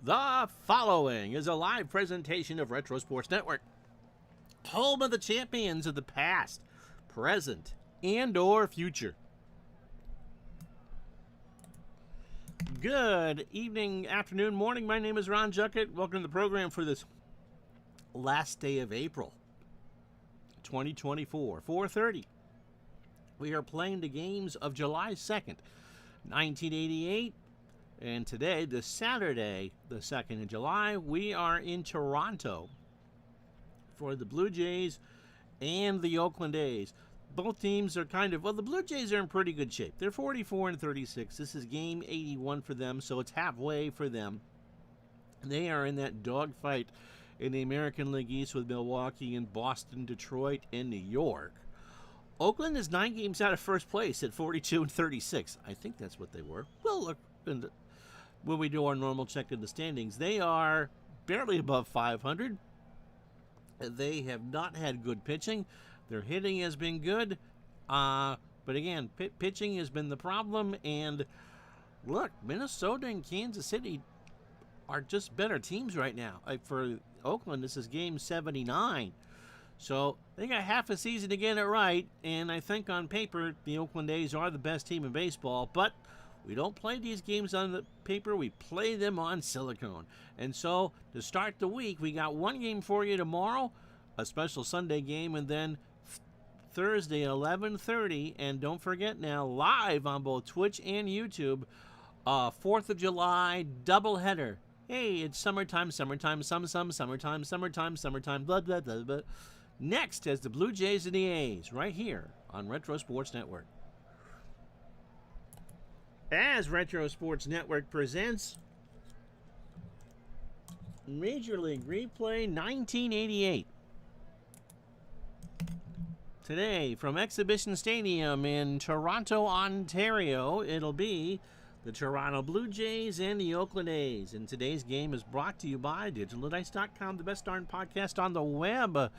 The following is a live presentation of Retro Sports Network, home of the champions of the past, present, and or future. Good evening, afternoon, morning. My name is Ron Juckett. Welcome to the program for this last day of April 2024, 4:30. We are playing the games of July 2nd, 1988. And today, this Saturday, the 2nd of July, we are in Toronto for the Blue Jays and the Oakland A's. Both teams are the Blue Jays are in pretty good shape. They're 44-36. This is game 81 for them, so it's halfway for them. They are in that dogfight in the American League East with Milwaukee and Boston, Detroit, and New York. Oakland is 9 games out of first place at 42-36. I think that's what they were. We'll look when we do our normal check of the standings. They are barely above 500. They have not had good pitching. Their hitting has been good. But again, pitching has been the problem. And look, Minnesota and Kansas City are just better teams right now. For Oakland, this is game 79. So they got half a season to get it right. And I think on paper, the Oakland A's are the best team in baseball. But we don't play these games on the paper. We play them on silicone. And so, to start the week, we got one game for you tomorrow, a special Sunday game, and then Thursday, 11:30. And don't forget now, live on both Twitch and YouTube, 4th of July doubleheader. Hey, it's summertime, summertime, summertime, blah, blah, blah, blah. Next is the Blue Jays and the A's, right here on Retro Sports Network. As Retro Sports Network presents Major League Replay 1988. Today, from Exhibition Stadium in Toronto, Ontario, it'll be the Toronto Blue Jays and the Oakland A's. And today's game is brought to you by DigitalDice.com, the best darn podcast on the web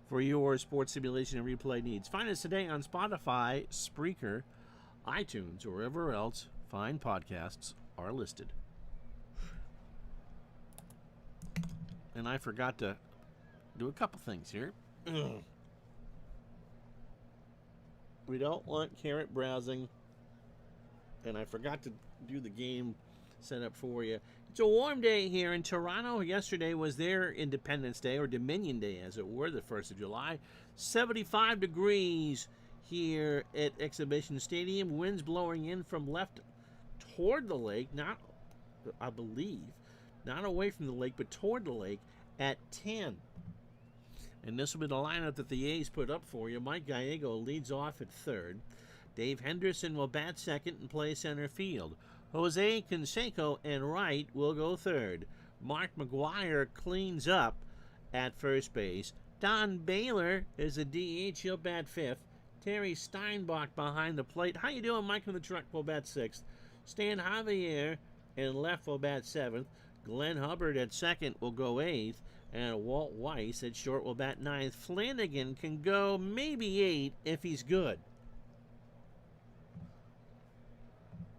for your sports simulation and replay needs. Find us today on Spotify, Spreaker, iTunes, or wherever else fine podcasts are listed. And I forgot to do a couple things here. We don't want carrot browsing. And I forgot to do the game setup for you. It's a warm day here in Toronto. Yesterday was their Independence Day, or Dominion Day as it were, the 1st of July. 75 degrees here at Exhibition Stadium. Winds blowing in from left toward the lake, not away from the lake, but toward the lake at 10. And this will be the lineup that the A's put up for you. Mike Gallego leads off at third. Dave Henderson will bat second and play center field. Jose Canseco and Wright will go third. Mark McGuire cleans up at first base. Don Baylor is a DH. He'll bat fifth. Terry Steinbach behind the plate. How you doing, Mike from the truck? Will bat sixth. Stan Javier in left will bat seventh. Glenn Hubbard at second will go eighth. And Walt Weiss at short will bat ninth. Flanagan can go maybe 8 if he's good.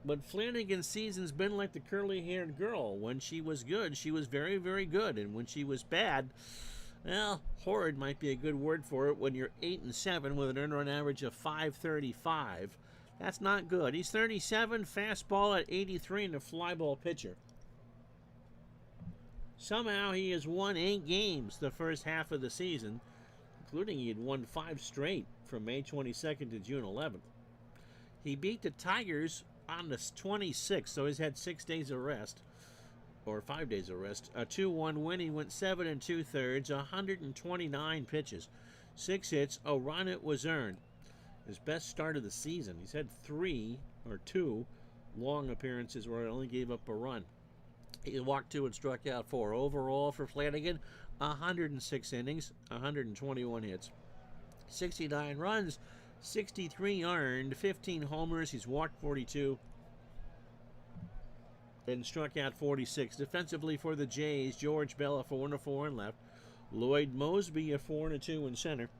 But Flanagan's season's been like the curly-haired girl. When she was good, she was very, very good. And when she was bad, well, horrid might be a good word for it. When you're 8-7 with an earned run average of .535, that's not good. He's 37, fastball at 83, and a fly ball pitcher. Somehow he has won 8 games the first half of the season, including he had won 5 straight from May 22nd to June 11th. He beat the Tigers on the 26th, so he's had 6 days of rest, or 5 days of rest. A 2-1 win. He went 7 2/3, 129 pitches, 6 hits. A run it was earned. His best start of the season. He's had 2 long appearances where he only gave up a run. He walked 2 and struck out 4. Overall for Flanagan, 106 innings, 121 hits, 69 runs, 63 earned, 15 homers. He's walked 42 and struck out 46. Defensively for the Jays, George Bell a 4-4 in left, Lloyd Mosby a 4-2 in center,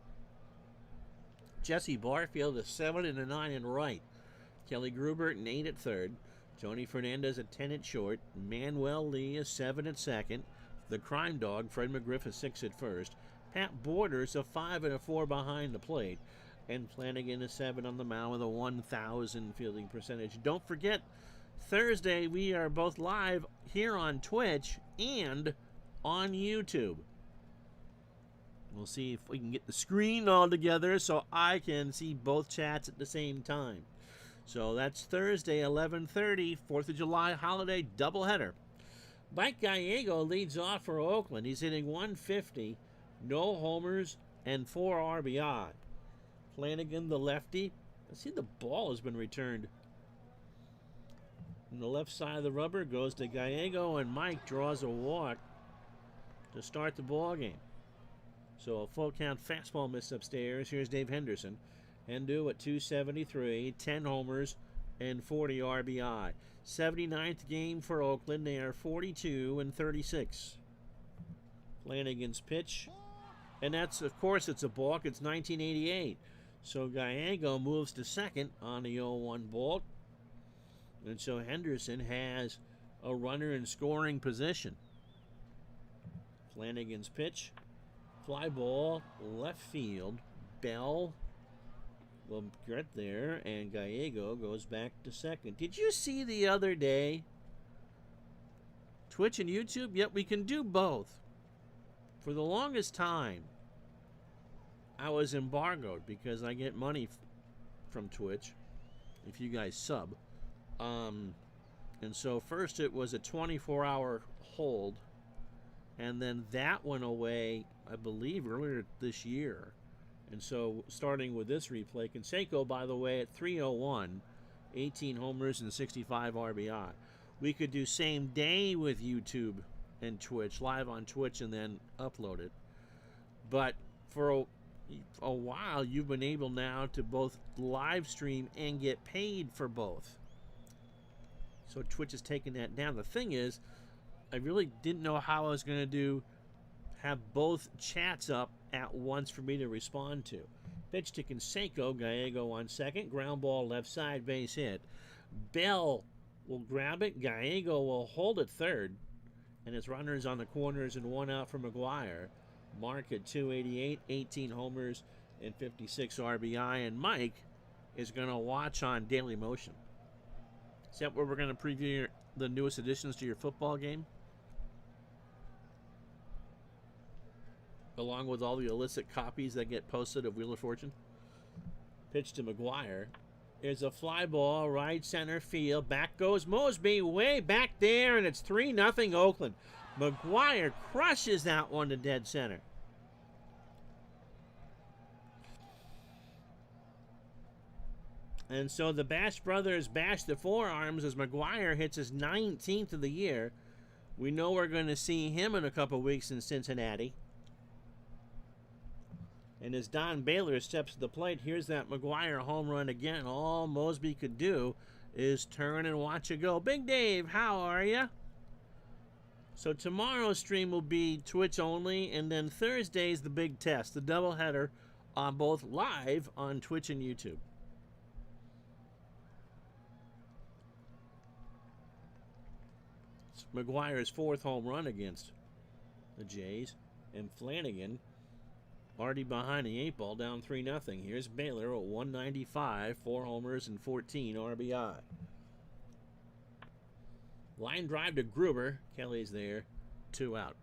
Jesse Barfield a 7-9 in right, Kelly Gruber an 8 at third, Tony Fernandez at 10 at short. Manuel Lee is 7 at second. The crime dog, Fred McGriff, is 6 at first. Pat Borders a 5 and a 4 behind the plate. And Flanagan is 7 on the mound with a 1,000 fielding percentage. Don't forget, Thursday we are both live here on Twitch and on YouTube. We'll see if we can get the screen all together so I can see both chats at the same time. So that's Thursday, 11:30, 4th of July holiday doubleheader. Mike Gallego leads off for Oakland. He's hitting 150, no homers, and 4 RBI. Flanagan, the lefty. I see the ball has been returned. And the left side of the rubber goes to Gallego, and Mike draws a walk to start the ball game. So a full count fastball miss upstairs. Here's Dave Henderson. Hendu at 273, 10 homers, and 40 RBI. 79th game for Oakland. They are 42 and 36. Flanagan's pitch. And that's, of course, it's a balk. It's 1988. So Gallego moves to second on the 0-1 balk. And so Henderson has a runner in scoring position. Flanagan's pitch. Fly ball, left field. Bell will get there, and Gallego goes back to second. Did you see the other day? Twitch and YouTube? Yep, we can do both. For the longest time, I was embargoed because I get money from Twitch if you guys sub. And so first it was a 24-hour hold, and then that went away, I believe, earlier this year. And so starting with this replay, Canseco, by the way, at 301, 18 homers and 65 RBI. We could do same day with YouTube and Twitch, live on Twitch, and then upload it. But for a while, you've been able now to both live stream and get paid for both. So Twitch has taken that down. The thing is, I really didn't know how I was going to have both chats up at once for me to respond to. Pitch to Canseco, Gallego on second, ground ball left side, base hit. Bell will grab it, Gallego will hold it third, and his runners on the corners and 1 out for McGuire. Mark at 288, 18 homers and 56 RBI, and Mike is going to watch on Daily Motion. Is that where we're going to preview the newest additions to your football game? Along with all the illicit copies that get posted of Wheel of Fortune. Pitch to McGuire. There's a fly ball, right center field. Back goes Mosby, way back there, and it's 3-0 Oakland. McGuire crushes that one to dead center. And so the Bash brothers bash the forearms as McGuire hits his 19th of the year. We know we're going to see him in a couple weeks in Cincinnati. And as Don Baylor steps to the plate, here's that McGuire home run again. All Mosby could do is turn and watch it go. Big Dave, how are you? So tomorrow's stream will be Twitch only, and then Thursday's the big test, the doubleheader, on both live on Twitch and YouTube. It's McGuire's 4th home run against the Jays, and Flanagan already behind the 8 ball, down 3-0. Here's Baylor at 195, 4 homers and 14 RBI. Line drive to Gruber. Kelly's there, 2 out.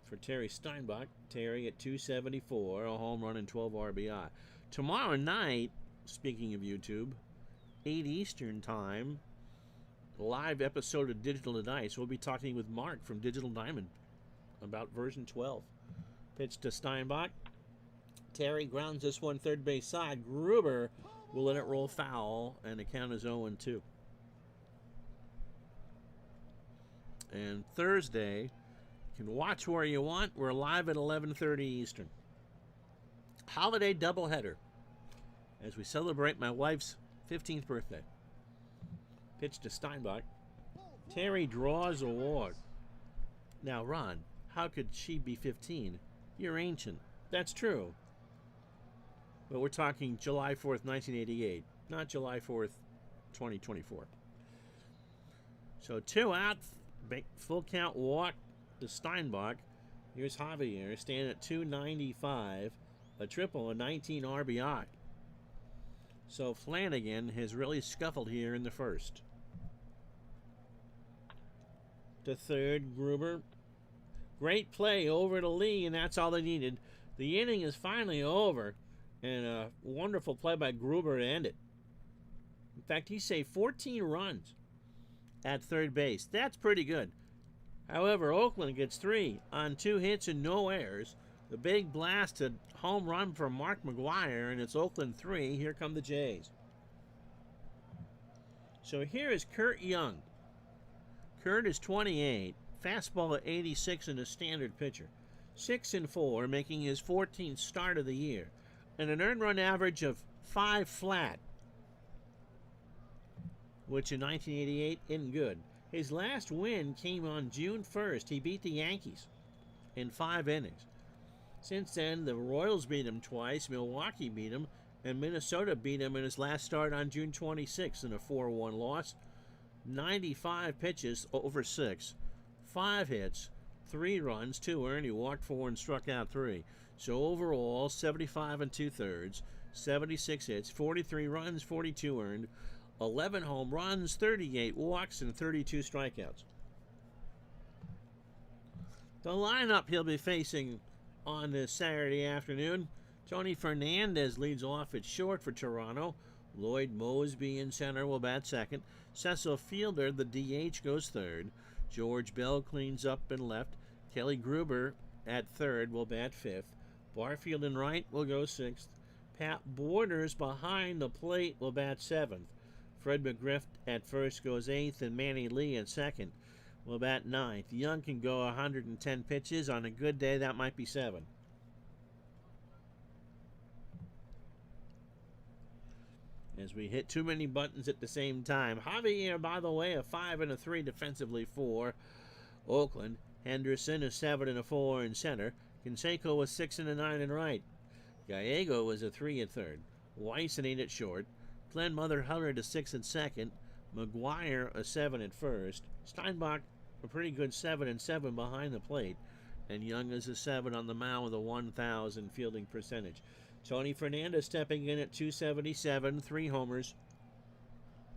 For Terry Steinbach, Terry at 274, a home run and 12 RBI. Tomorrow night, speaking of YouTube, 8 Eastern time, live episode of Digital Tonight. We'll be talking with Mark from Digital Diamond about version 12. Pitch to Steinbach. Terry grounds this one third base side. Gruber will let it roll foul, and the count is 0-2. And Thursday, you can watch where you want. We're live at 11:30 Eastern. Holiday doubleheader as we celebrate my wife's 15th birthday. Pitch to Steinbach. Terry draws a walk. Now, Ron, how could she be 15? You're ancient. That's true. But we're talking July 4th, 1988, not July 4th, 2024. So 2 out, full count walk to Steinbach. Here's Javier standing at 295, a triple, and 19 RBI. So Flanagan has really scuffled here in the first. To third, Gruber. Great play over to Lee, and that's all they needed. The inning is finally over, and a wonderful play by Gruber to end it. In fact, he saved 14 runs at third base. That's pretty good. However, Oakland gets 3 on 2 hits and no errors. The big blasted home run from Mark McGwire, and it's Oakland 3. Here come the Jays. So here is Kurt Young. Kurt is 28, fastball at 86 and a standard pitcher. 6-4, making his 14th start of the year, and an earned run average of 5 flat, which in 1988 isn't good. His last win came on June 1st. He beat the Yankees in 5 innings. Since then, the Royals beat him twice, Milwaukee beat him, and Minnesota beat him in his last start on June 26th in a 4-1 loss. 95 pitches over 6, 5 hits, 3 runs, 2 earned. He walked 4 and struck out 3. So overall, 75 2/3, 76 hits, 43 runs, 42 earned, 11 home runs, 38 walks, and 32 strikeouts. The lineup he'll be facing on this Saturday afternoon: Tony Fernandez leads off at short for Toronto. Lloyd Mosby in center will bat second. Cecil Fielder, the DH, goes third. George Bell cleans up in left. Kelly Gruber at third will bat fifth. Barfield in right will go sixth. Pat Borders behind the plate will bat seventh. Fred McGriff at first goes eighth, and Manny Lee at second will bat ninth. Young can go 110 pitches. On a good day, that might be 7. As we hit too many buttons at the same time. Javier, by the way, a 5 and a 3 defensively for Oakland. Henderson, a 7 and a 4 in center. Canseco was 6 and a 9 in right. Gallego was a 3 at third. Weiss an 8 at short. Glenn Mother-Hubbard a 6 at second. McGuire a 7 at first. Steinbach a pretty good 7 and 7 behind the plate. And Young is a 7 on the mound with a 1,000 fielding percentage. Tony Fernandez stepping in at 277, 3 homers,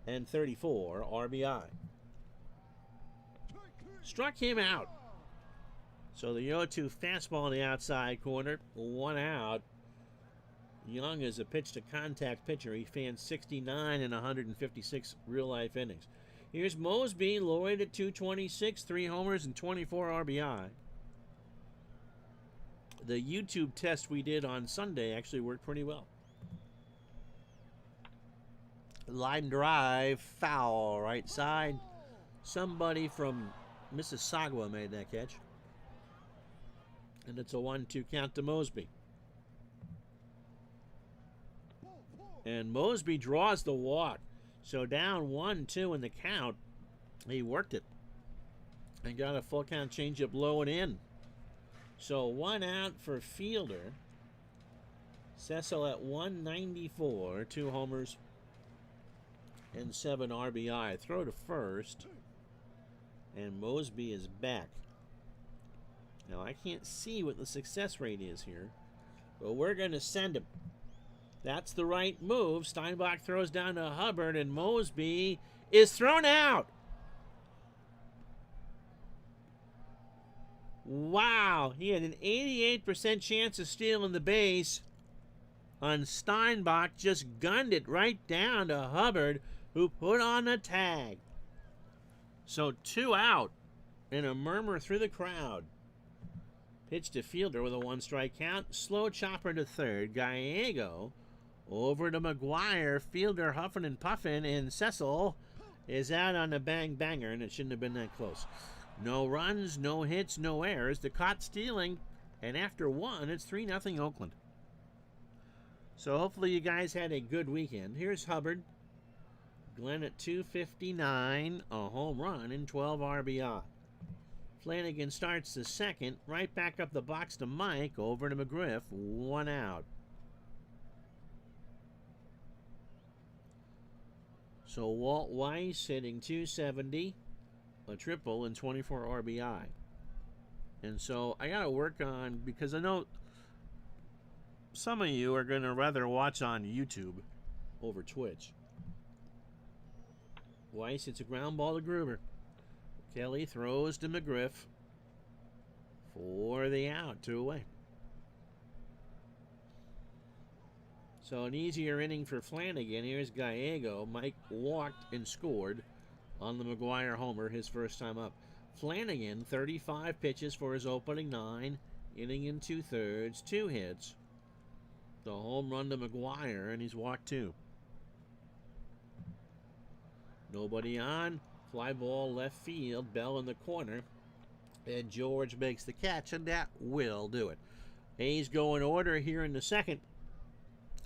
and 34 RBI. Struck him out. So the 0-2 fastball in the outside corner, 1 out. Young is a pitch-to-contact pitcher. He fans 69 in 156 real-life innings. Here's Mosby, Lloyd at 226, 3 homers and 24 RBI. The YouTube test we did on Sunday actually worked pretty well. Line drive, foul, right side. Somebody from Mississauga made that catch. And it's a 1-2 count to Mosby. And Mosby draws the walk. So down 1-2 in the count. He worked it. And got a full count changeup low and in. So 1 out for Fielder. Cecil at 194, 2 homers and 7 RBI. Throw to first. And Mosby is back. Now I can't see what the success rate is here, but we're going to send him. That's the right move. Steinbach throws down to Hubbard, and Mosby is thrown out. Wow, he had an 88% chance of stealing the base. On Steinbach, just gunned it right down to Hubbard, who put on the tag. So 2 out, and a murmur through the crowd. Pitch to Fielder with a 1-strike count. Slow chopper to third. Gallego over to McGuire. Fielder huffing and puffing, and Cecil is out on a bang-banger, and it shouldn't have been that close. No runs, no hits, no errors. The caught stealing, and after 1, it's 3-0 Oakland. So hopefully you guys had a good weekend. Here's Hubbard. Glenn at 259, a home run and 12 RBI. Flanagan starts the second, right back up the box to Mike, over to McGriff, 1 out. So Walt Weiss hitting .270, a triple, and 24 RBI. And so I got to work on, because I know some of you are going to rather watch on YouTube over Twitch. Weiss hits a ground ball to Gruber. Kelly throws to McGriff for the out, 2 away. So an easier inning for Flanagan. Here's Gallego. Mike walked and scored on the McGuire homer, his first time up. Flanagan, 35 pitches for his opening 9, inning and 2/3, 2 hits. The home run to McGuire, and he's walked 2. Nobody on. Fly ball left field. Bell in the corner. And George makes the catch, and that will do it. A's go in order here in the second.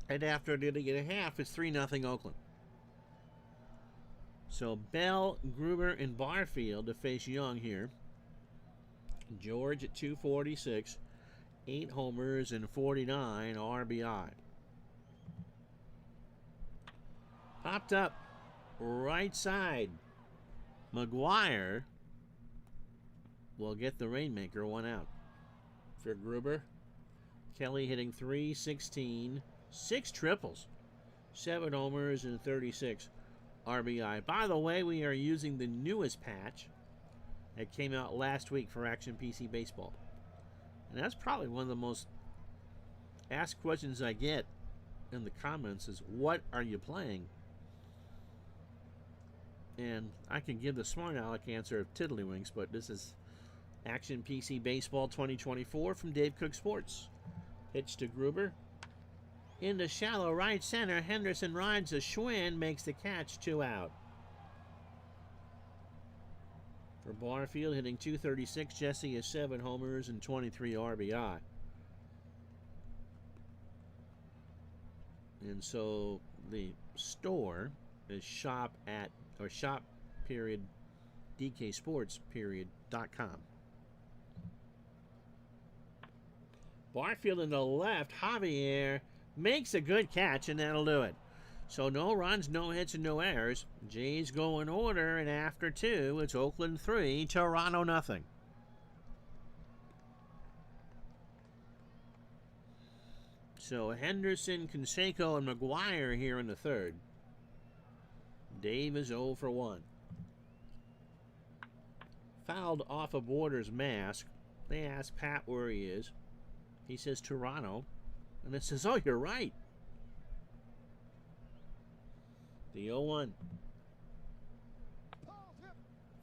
And after an inning and a half, it's 3-0 Oakland. So Bell, Gruber, and Barfield to face Young here. George at .246, 8 homers and 49 RBI. Popped up right side. McGuire will get the Rainmaker, 1 out. For Gruber, Kelly hitting .316, 6 triples, 7 homers and 36 RBI. By the way, we are using the newest patch that came out last week for Action PC Baseball. And that's probably one of the most asked questions I get in the comments is, what are you playing? And I can give the smart aleck answer of Tiddlywinks, but this is Action PC Baseball 2024 from Dave Cook Sports. Pitch to Gruber. Into shallow right center. Henderson rides a Schwinn, makes the catch, 2 out. For Barfield, hitting .236, Jesse has 7 homers and 23 RBI. And so the store is shop period dksports.com. Barfield in the left. Javier makes a good catch, and that'll do it. So no runs, no hits, and no errors. Jays go in order, and after 2, it's Oakland 3, Toronto nothing. So Henderson, Canseco, and McGuire here in the 3rd. Dave is 0 for 1. Fouled off of Borders' mask. They ask Pat where he is. He says Toronto. And it says, oh, you're right. The 0-1.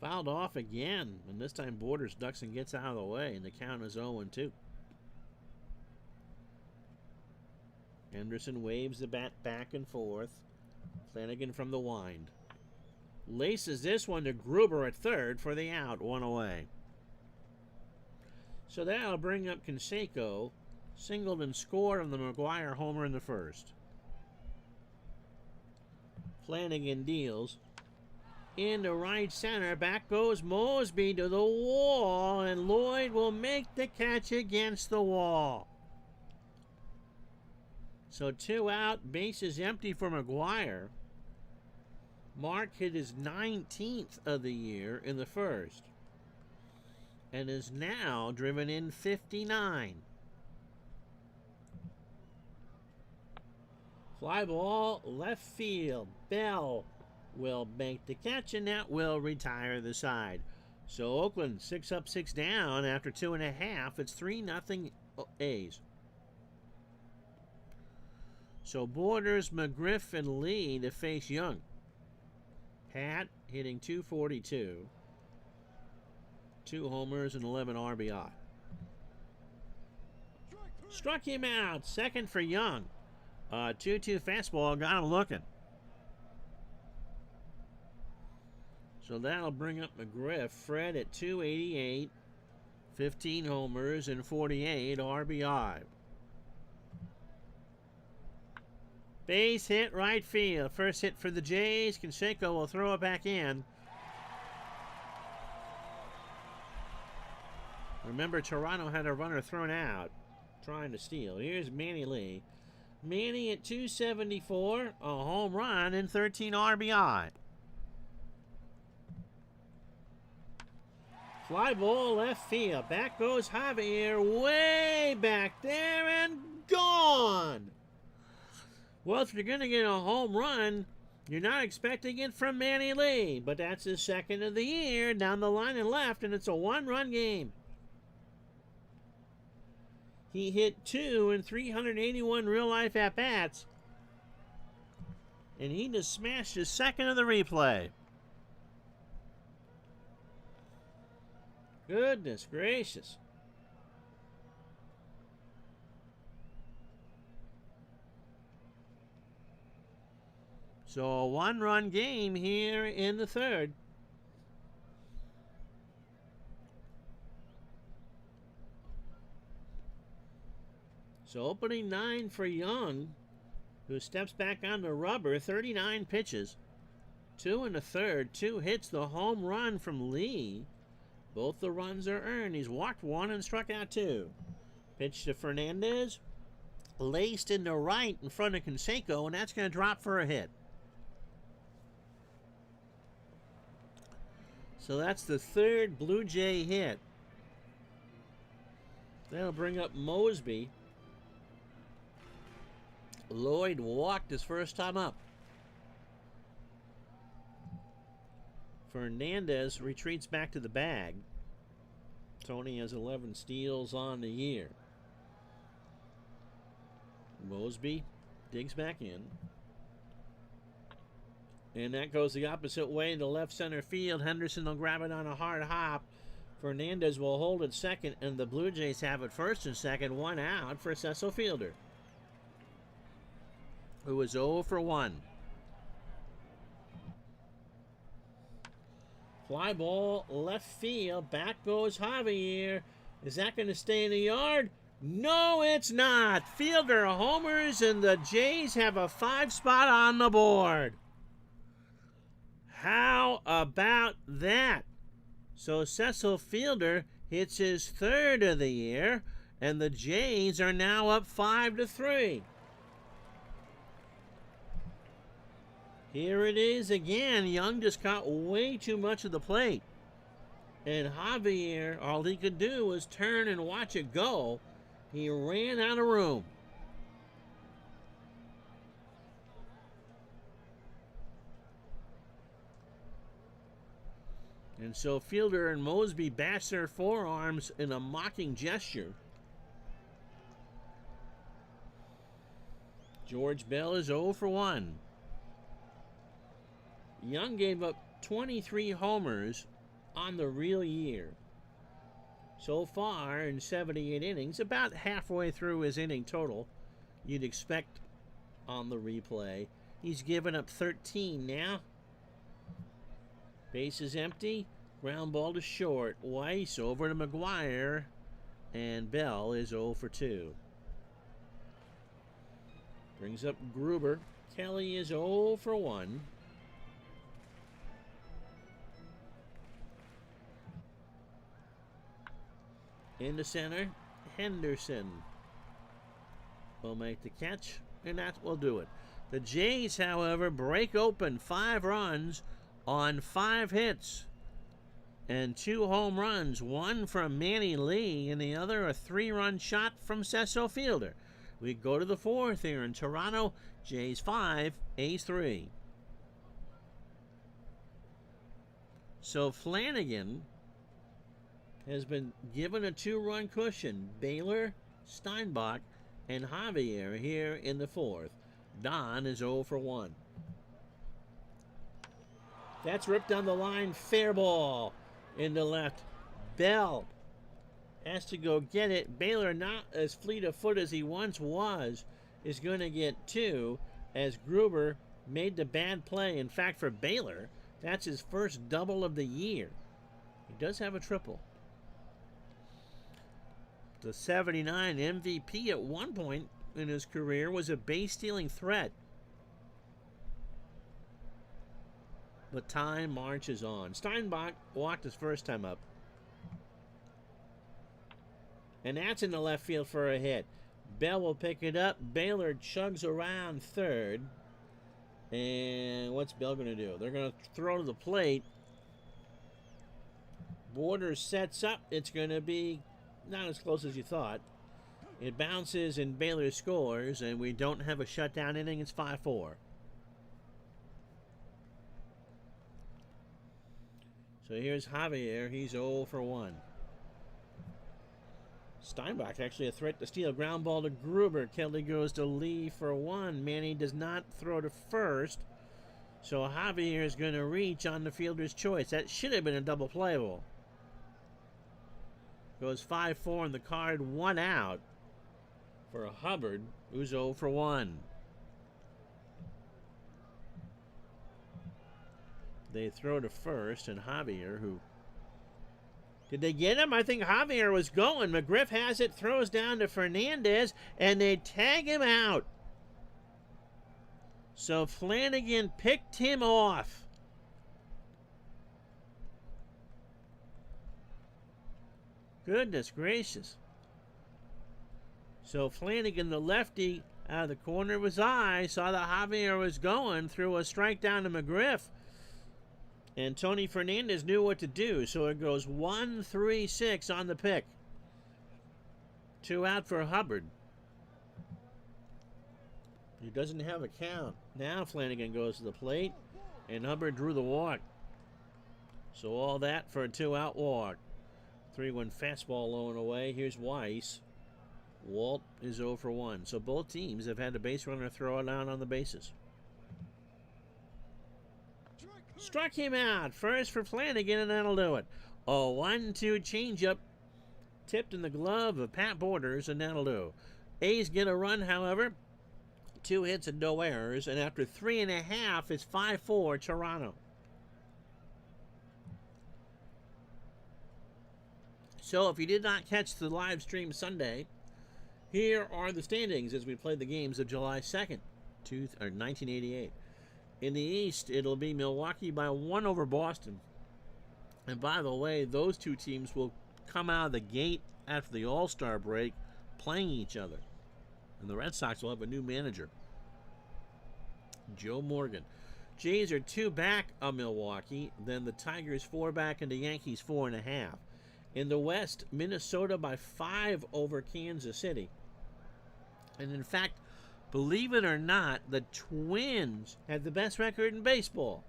Fouled off again. And this time Borders ducks and gets out of the way. And the count is 0-2. Henderson waves the bat back and forth. Flanagan from the wind. Laces this one to Gruber at 3rd for the out, 1 away. So that'll bring up Canseco. Singled and scored on the McGuire homer in the 1st. Flanagan deals. Into right center. Back goes Mosby to the wall. And Lloyd will make the catch against the wall. So 2 out. Bases empty for McGuire. Mark hit his 19th of the year in the 1st. And is now driven in 59. Fly ball, left field. Bell will make the catch, and that will retire the side. So Oakland 6 up, 6 down after 2.5. It's 3-0 A's. So Borders, McGriff, and Lee to face Young. Pat hitting .242. 2 homers and 11 RBI. Struck him out. 2nd for Young. 2-2 fastball got him looking. So that'll bring up McGriff. Fred at .288. 15 homers and 48 RBI. Base hit right field. First hit for the Jays. Canseco will throw it back in. Remember, Toronto had a runner thrown out trying to steal. Here's Manny Lee. Manny at 274, a home run and 13 RBI. Fly ball left field. Back goes Javier, way back there and gone. Well, if you're going to get a home run, you're not expecting it from Manny Lee, but that's his second of the year down the line and left, and it's a one-run game. He hit 2 in 381 real-life at-bats, and he just smashed his second of the replay. Goodness gracious. So a one-run game here in the third. So opening 9 for Young, who steps back on the rubber, 39 pitches. 2 in the third, 2 hits, the home run from Lee. Both the runs are earned. He's walked 1 and struck out 2. Pitch to Fernandez. Laced into right in front of Canseco, and that's going to drop for a hit. So that's the third Blue Jay hit. That'll bring up Mosby. Lloyd walked his first time up. Fernandez retreats back to the bag. Tony has 11 steals on the year. Mosby digs back in. And that goes the opposite way into left center field. Henderson will grab it on a hard hop. Fernandez will hold it second, and the Blue Jays have it first and second. 1 out for Cecil Fielder, who was 0 for 1. Fly ball left field. Back goes Javier. Is that going to stay in the yard? No, it's not. Fielder homers, and the Jays have a 5 spot on the board. How about that? So Cecil Fielder hits his third of the year, and the Jays are now up 5-3. Here it is again. Young just caught way too much of the plate. And Javier, all he could do was turn and watch it go. He ran out of room. And so Fielder and Mosby bash their forearms in a mocking gesture. George Bell is 0 for 1. Young gave up 23 homers on the real year. So far in 78 innings, about halfway through his inning total, you'd expect on the replay. He's given up 13 now. Base is empty. Ground ball to short. Weiss over to McGuire. And Bell is 0 for 2. Brings up Gruber. Kelly is 0 for 1. Into center, Henderson will make the catch, and that will do it. The Jays, however, break open 5 runs on 5 hits and 2 home runs, one from Manny Lee and the other a 3-run shot from Cecil Fielder. We go to the 4th here in Toronto. Jays 5, A's 3. So Flanagan has been given a 2-run cushion. Baylor, Steinbach, and Javier here in the 4th. Don is 0 for 1. That's ripped down the line. Fair ball in the left. Bell has to go get it. Baylor, not as fleet of foot as he once was, is going to get 2 as Gruber made the bad play. In fact, for Baylor, that's his first double of the year. He does have a triple. The 79 MVP at one point in his career was a base-stealing threat. But time marches on. Steinbach walked his first time up. And that's in the left field for a hit. Bell will pick it up. Baylor chugs around third. And what's Bell going to do? They're going to throw to the plate. Borders sets up. It's going to be not as close as you thought. It bounces and Baylor scores, and we don't have a shutdown inning. It's 5-4. So here's Javier. He's 0 for 1. Steinbach actually a threat to steal. Ground ball to Gruber. Kelly goes to Lee for 1. Manny does not throw to first. So Javier is going to reach on the fielder's choice. That should have been a double play ball. Goes 5-4 on the card. 1 out for Hubbard, who's 0 for 1. They throw to first, and Javier, who... Did they get him? I think Javier was going. McGriff has it, throws down to Fernandez, and they tag him out. So Flanagan picked him off. Goodness gracious. So Flanagan, the lefty, out of the corner of his eye, saw that Javier was going, threw a strike down to McGriff. And Tony Fernandez knew what to do, so it goes 1-3-6 on the pick. 2 out for Hubbard. He doesn't have a count. Now Flanagan goes to the plate, and Hubbard drew the walk. So all that for a 2-out walk. 3-1 fastball low and away. Here's Weiss. Walt is 0 for 1. So both teams have had a base runner throw it out on the bases. Struck him out. First for Flanagan, and that'll do it. A 1-2 changeup tipped in the glove of Pat Borders, and that'll do. A's get a run, however. 2 hits and no errors, and after 3.5, it's 5-4 Toronto. So if you did not catch the live stream Sunday, here are the standings as we play the games of July 2nd, 1988. In the East, it'll be Milwaukee by 1 over Boston. And by the way, those two teams will come out of the gate after the All-Star break playing each other. And the Red Sox will have a new manager, Joe Morgan. Jays are 2 back of Milwaukee. Then the Tigers 4 back and the Yankees 4.5. In the West, Minnesota by 5 over Kansas City. And in fact, believe it or not, the Twins have the best record in baseball.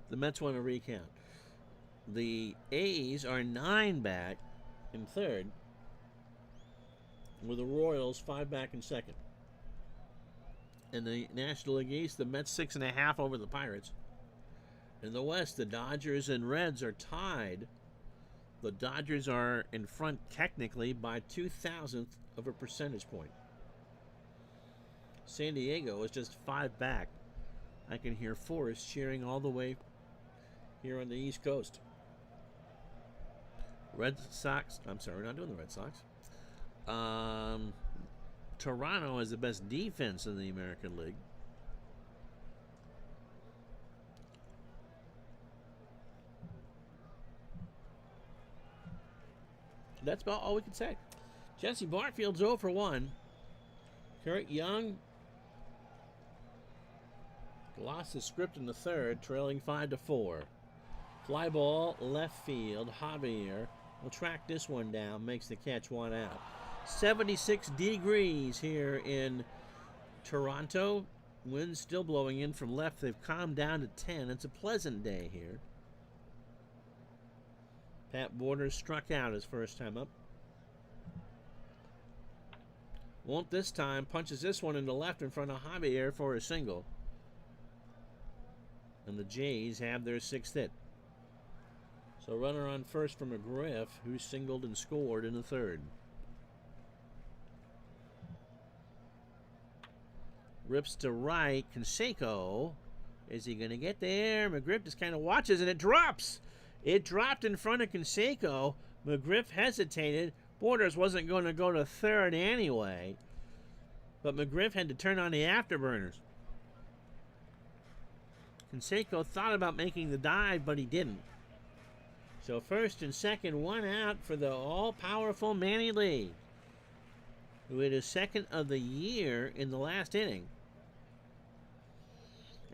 The Mets want to recount. The A's are 9 back in third, with the Royals 5 back in second. In the National League East, the Mets 6.5 over the Pirates. In the West, the Dodgers and Reds are tied. The Dodgers are in front technically by 0.002 of a percentage point. San Diego is just 5 back. I can hear Forrest cheering all the way here on the East Coast. Red Sox, I'm sorry, we're not doing the Red Sox. Toronto has the best defense in the American League. That's about all we can say. Jesse Barfield's 0 for 1. Kurt Young lost the script in the third, trailing 5-4. Fly ball, left field. Javier will track this one down, makes the catch, 1 out. 76 degrees here in Toronto. Winds still blowing in from left. They've calmed down to 10. It's a pleasant day here. Pat Borders struck out his first time up. Won't this time. Punches this one into left in front of Javier for a single. And the Jays have their 6th hit. So runner on first for McGriff, who singled and scored in the third. Rips to right. Canseco. Is he going to get there? McGriff just kind of watches, and it drops. It dropped in front of Canseco. McGriff hesitated. Borders wasn't going to go to third anyway. But McGriff had to turn on the afterburners. Canseco thought about making the dive, but he didn't. So first and second, one out for the all-powerful Manny Lee, who hit his second of the year in the last inning.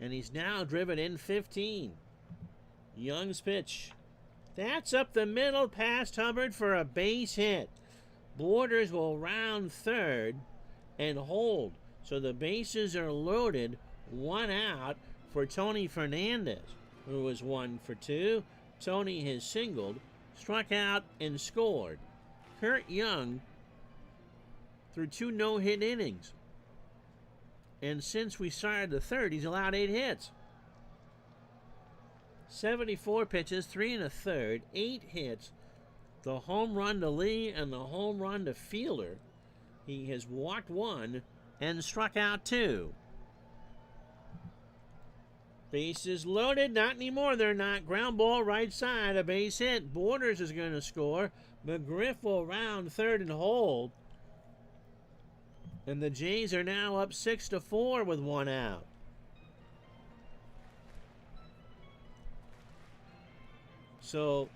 And he's now driven in 15. Young's pitch. That's up the middle past Hubbard for a base hit. Borders will round third and hold. So the bases are loaded. One out for Tony Fernandez, who was 1 for 2. Tony has singled, struck out, and scored. Kurt Young threw 2 no-hit innings. And since we started the third, he's allowed 8 hits. 74 pitches, 3 1/3, 8 hits. The home run to Lee and the home run to Fielder. He has walked 1 and struck out 2. Bases loaded, not anymore. They're not. Ground ball right side, a base hit. Borders is going to score. McGriff will round third and hold. And the Jays are now up 6-4 with 1 out. So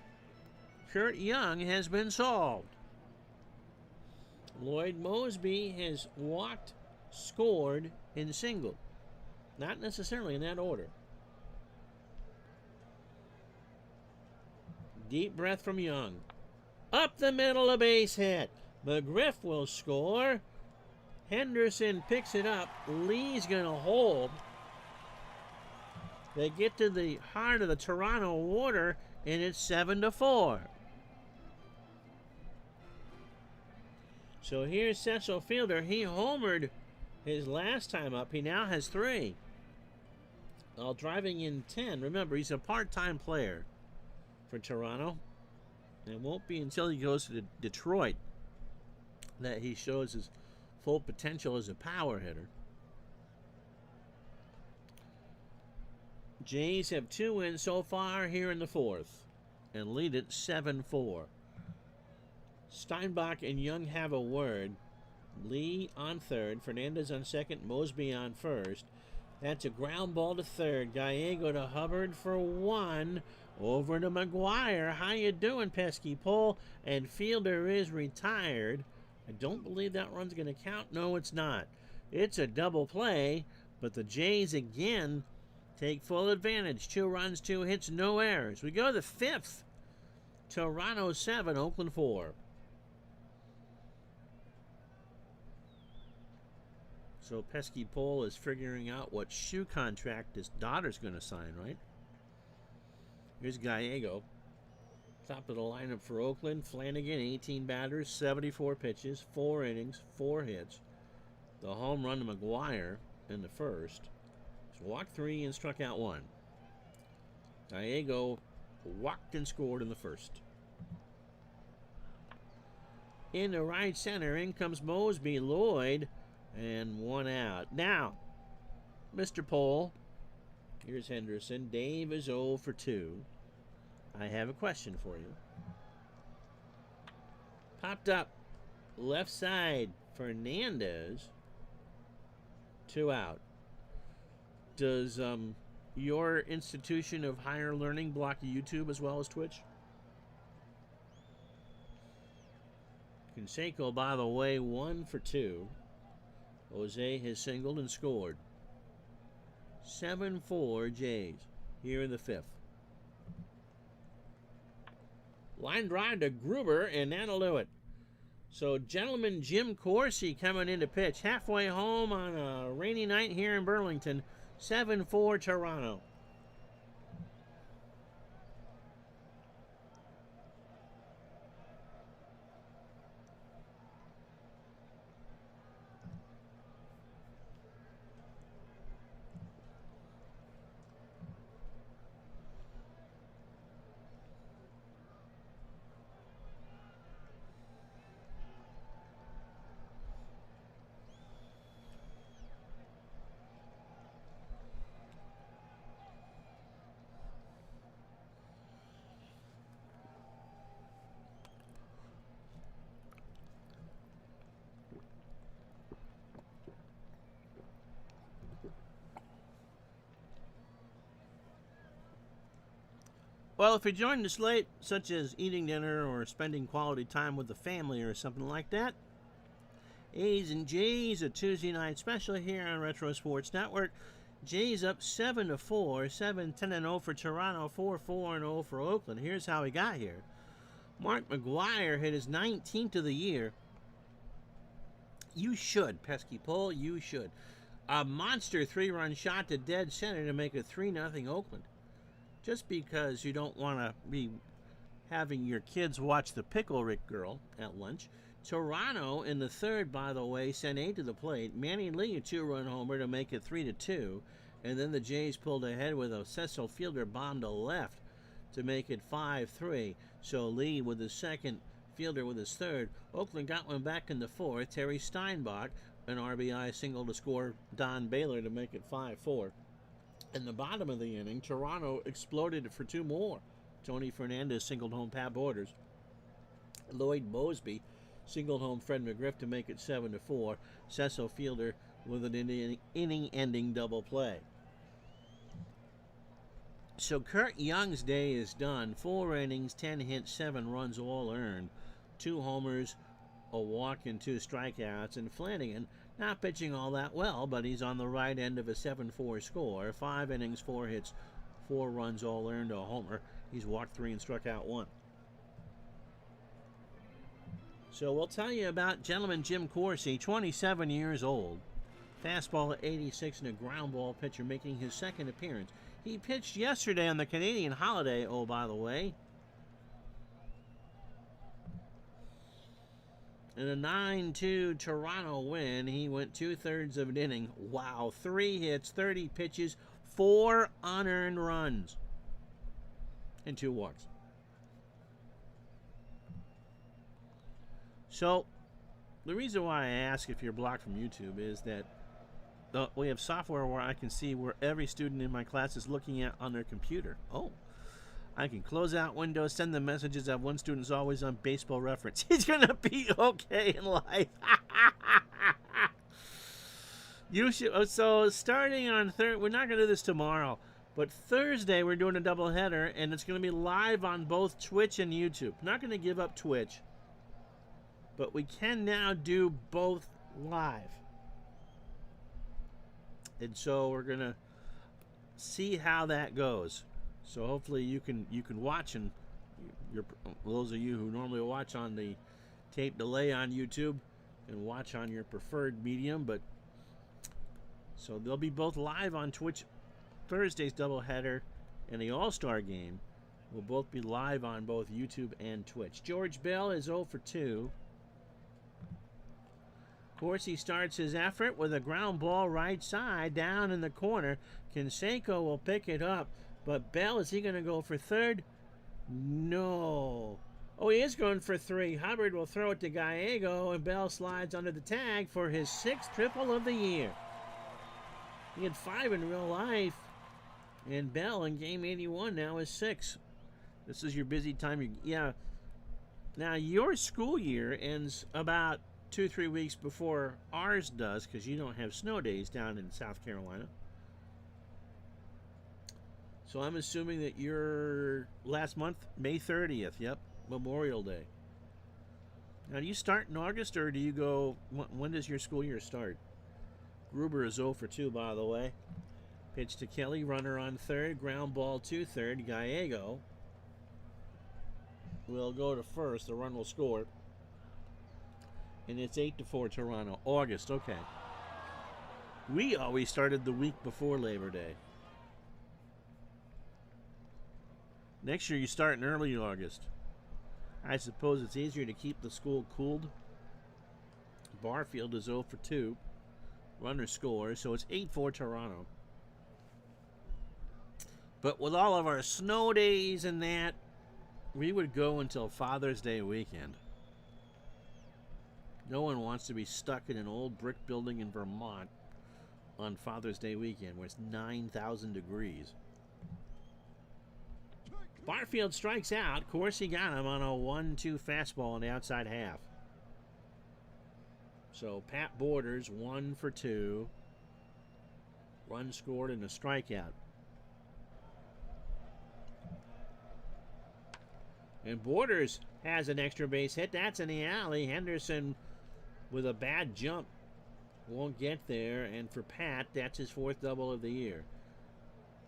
Kurt Young has been solved. Lloyd Mosby has walked, scored, and singled. Not necessarily in that order. Deep breath from Young. Up the middle, a base hit. McGriff will score. Henderson picks it up. Lee's going to hold. They get to the heart of the Toronto water, and it's 7-4. So here's Cecil Fielder. He homered his last time up. He now has 3. While driving in 10. Remember, he's a part-time player for Toronto. And it won't be until he goes to Detroit that he shows his full potential as a power hitter. Jays have 2 wins so far here in the 4th and lead it 7-4. Steinbach and Young have a word. Lee on third, Fernandez on second, Mosby on first. That's a ground ball to third. Gallego to Hubbard for 1. Over to McGuire. How you doing, pesky Pole? And Fielder is retired. I don't believe that run's going to count. No, it's not. It's a double play, but the Jays again take full advantage. 2 runs, 2 hits, no errors. We go to the 5th. Toronto 7, Oakland 4. So pesky Pole is figuring out what shoe contract his daughter's going to sign, right? Here's Gallego. Top of the lineup for Oakland. Flanagan, 18 batters, 74 pitches, 4 innings, 4 hits. The home run to McGuire in the first. So walked 3 and struck out 1. Gallego walked and scored in the first. In the right center, in comes Mosby, Lloyd, and 1 out. Now, Mr. Pole, here's Henderson. Dave is 0 for 2. I have a question for you. Popped up, left side, Fernandez, 2 out. Does your institution of higher learning block YouTube as well as Twitch? Canseco, by the way, 1 for 2. Jose has singled and scored. 7-4 Jays here in the 5th. Line drive to Gruber, and that'll do it. So, gentleman Jim Corsi coming in to pitch. Halfway home on a rainy night here in Burlington. 7-4 Toronto. Well, if you're joining us late, such as eating dinner or spending quality time with the family or something like that, A's and J's, a Tuesday night special here on Retro Sports Network. J's up 7-4, 7-10-0 for Toronto, 4-4-0 for Oakland. Here's how he got here. Mark McGwire hit his 19th of the year. You should, pesky Pole, you should. A monster 3-run shot to dead center to make it 3-0 Oakland. Just because you don't want to be having your kids watch the Pickle Rick Girl at lunch. Toronto in the third, by the way, sent 8 to the plate. Manny Lee a 2-run homer to make it 3-2. And then the Jays pulled ahead with a Cecil Fielder bomb to left to make it 5-3. So Lee with his second, Fielder with his third. Oakland got one back in the fourth. Terry Steinbach, an RBI single to score Don Baylor to make it 5-4. In the bottom of the inning, Toronto exploded for 2 more. Tony Fernandez singled home Pat Borders. Lloyd Mosby singled home Fred McGriff to make it 7-4. Cecil Fielder with an inning-ending double play. So Kurt Young's day is done. 4 innings, 10 hits, 7 runs, all earned. 2 homers, a walk, and 2 strikeouts. And Flanagan, not pitching all that well, but he's on the right end of a 7-4 score. 5 innings, 4 hits, 4 runs, all earned, a homer. He's walked 3 and struck out 1. So we'll tell you about gentleman Jim Corsi, 27 years old. Fastball at 86 and a ground ball pitcher making his second appearance. He pitched yesterday on the Canadian holiday, oh, by the way. In a 9-2 Toronto win, he went 2/3 of an inning. Wow, 3 hits, 30 pitches, 4 unearned runs, and 2 walks. So, the reason why I ask if you're blocked from YouTube is that we have software where I can see where every student in my class is looking at on their computer. Oh, I can close out Windows, send them messages that one student's always on Baseball Reference. He's going to be okay in life. You should, so starting on Thursday, we're not going to do this tomorrow, but Thursday we're doing a doubleheader, and it's going to be live on both Twitch and YouTube. Not going to give up Twitch, but we can now do both live. And so we're going to see how that goes. So hopefully you can watch, and those of you who normally watch on the tape delay on YouTube and watch on your preferred medium, but so they'll be both live on Twitch. Thursday's doubleheader and the All-Star game will both be live on both YouTube and Twitch. George Bell is 0 for 2. Corsi starts his effort with a ground ball right side down in the corner. Canseco will pick it up, but Bell, is he going to go for third? No. Oh, he is going for 3. Hubbard will throw it to Gallego, and Bell slides under the tag for his 6th triple of the year. He had 5 in real life, and Bell in game 81 now is 6. This is your busy time. Yeah. Now, your school year ends about 2-3 weeks before ours does, because you don't have snow days down in South Carolina. So I'm assuming that your last month, May 30th, yep, Memorial Day. Now, do you start in August, or do you go, when does your school year start? Gruber is 0 for 2, by the way. Pitch to Kelly, runner on third, ground ball to third. Gallego will go to first, the run will score. And it's 8-4 Toronto. August, okay. We always started the week before Labor Day. Next year you start in early August. I suppose it's easier to keep the school cooled. Barfield is 0 for 2. Runner scores, so it's 8-4 Toronto. But with all of our snow days and that, we would go until Father's Day weekend. No one wants to be stuck in an old brick building in Vermont on Father's Day weekend where it's 9,000 degrees. Barfield strikes out. Corsi got him on a 1-2 fastball in the outside half. So Pat Borders 1 for 2. Run scored and a strikeout. And Borders has an extra base hit. That's in the alley. Henderson with a bad jump won't get there. And for Pat, that's his 4th double of the year.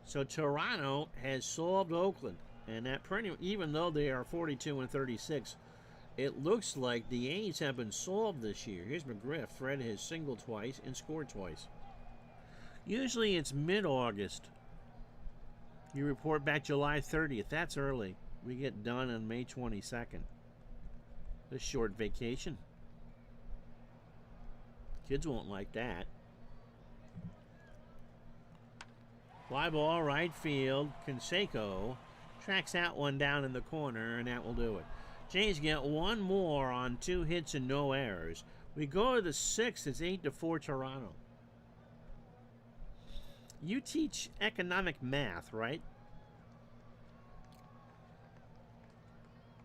So Toronto has solved Oakland. And that even though they are 42 and 36, it looks like the A's have been solved this year. Here's McGriff. Fred has singled twice and scored twice. Usually it's mid-August. You report back July 30th. That's early. We get done on May 22nd. A short vacation. Kids won't like that. Fly ball, right field. Canseco tracks that one down in the corner, and that will do it. Jays get one more on 2 hits and no errors. We go to the 6th. It's 8-4 Toronto. You teach economic math, right?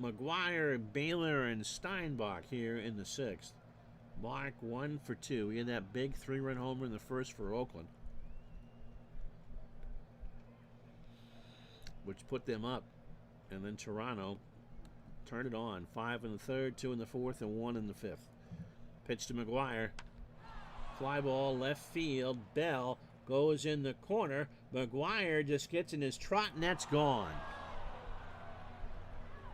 McGuire, Baylor, and Steinbach here in the 6th. Mark 1 for 2. He had that big 3-run homer in the 1st for Oakland, which put them up. And then Toronto turned it on. 5 in the 3rd, 2 in the 4th, and 1 in the 5th. Pitch to McGuire. Fly ball, left field. Bell goes in the corner. McGuire just gets in his trot, and that's gone.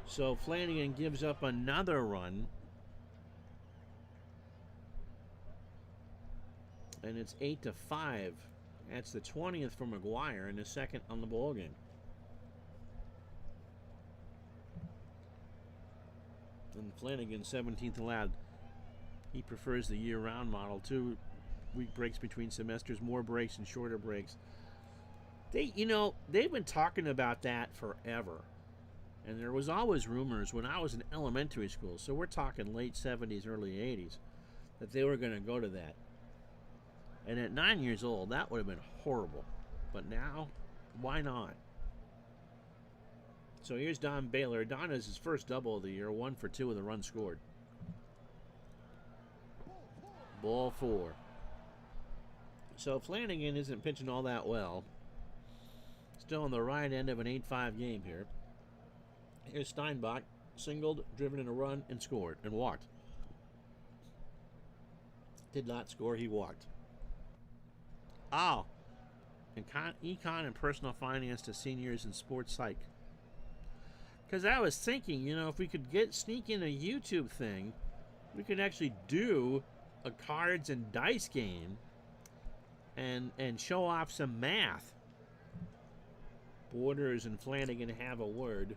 So Flanagan gives up another run. And it's 8-5. That's the 20th for McGuire and the 2nd on the ball game. And Flanagan, 17th allowed. He prefers the year-round model. 2 week breaks between semesters, more breaks and shorter breaks. They've been talking about that forever. And there was always rumors when I was in elementary school, so we're talking late 70s, early 80s, that they were going to go to that. And at 9 years old, that would have been horrible. But now, why not? So here's Don Baylor. Don is his 1st double of the year, 1 for 2 with a run scored. Ball 4. So Flanagan isn't pitching all that well. Still on the right end of an 8-5 game here. Here's Steinbach, singled, driven in a run, and scored, and walked. Did not score, he walked. Oh, and econ and personal finance to seniors in sports psych. Because I was thinking, if we could sneak in a YouTube thing, we could actually do a cards and dice game and show off some math. Borders and Flanagan have a word.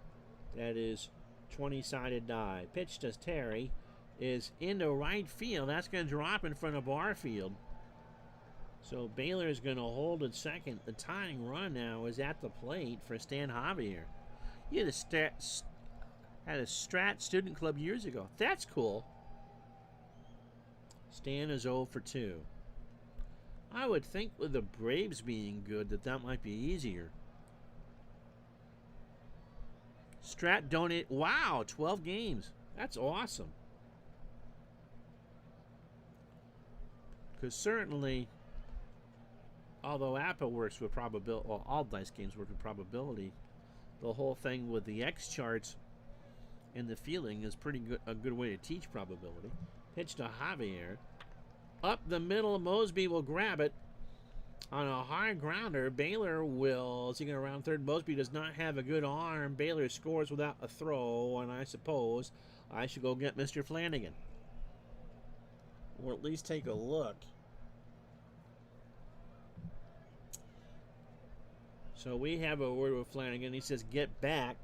That is 20-sided die. Pitch to Terry is into right field. That's going to drop in front of Barfield. So Baylor is going to hold at second. The tying run now is at the plate for Stan Javier. He had a Strat student club years ago. That's cool. Stan is 0 for 2. I would think with the Braves being good that might be easier. Strat donate. Wow, 12 games. That's awesome. Because certainly, although APA works with probability, well, all dice games work with probability, the whole thing with the X charts and the feeling is a good way to teach probability. Pitch to Javier. Up the middle, Mosby will grab it. On a high grounder, Baylor will, is he going to round third? Mosby does not have a good arm. Baylor scores without a throw, and I suppose I should go get Mr. Flanagan. Or at least take a look. So we have a word with Flanagan. He says, get back.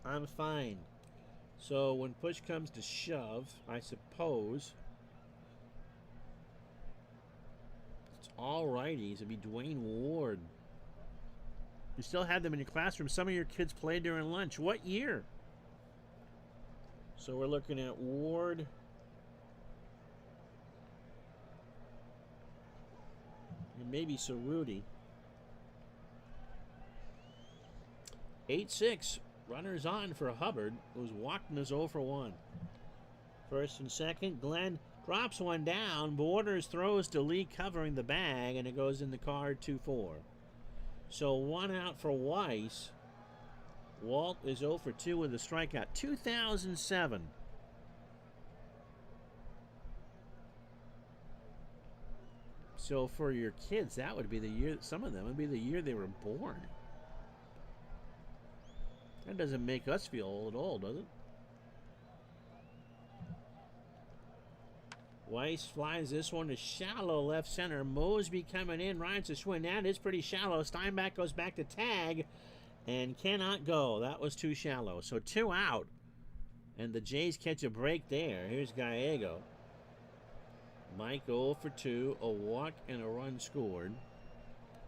I'm fine. So when push comes to shove, I suppose it's all righties. It'd be Dwayne Ward. You still have them in your classroom. Some of your kids played during lunch. What year? So we're looking at Ward. And maybe Cerruti. 8-6. Runners on for Hubbard, who's walked in his 0 for 1. First and second, Glenn drops one down. Borders throws to Lee covering the bag, and it goes in the card 2-4. So 1 out for Weiss. Walt is 0 for 2 with a strikeout. 2007. So for your kids, that would be the year, some of them would be the year they were born. That doesn't make us feel old at all, does it? Weiss flies this one to shallow left center. Mosby coming in, rides a swing. That is pretty shallow. Steinbach goes back to tag and cannot go. That was too shallow. So 2 out. And the Jays catch a break there. Here's Gallego. Mike 0 for 2, a walk and a run scored.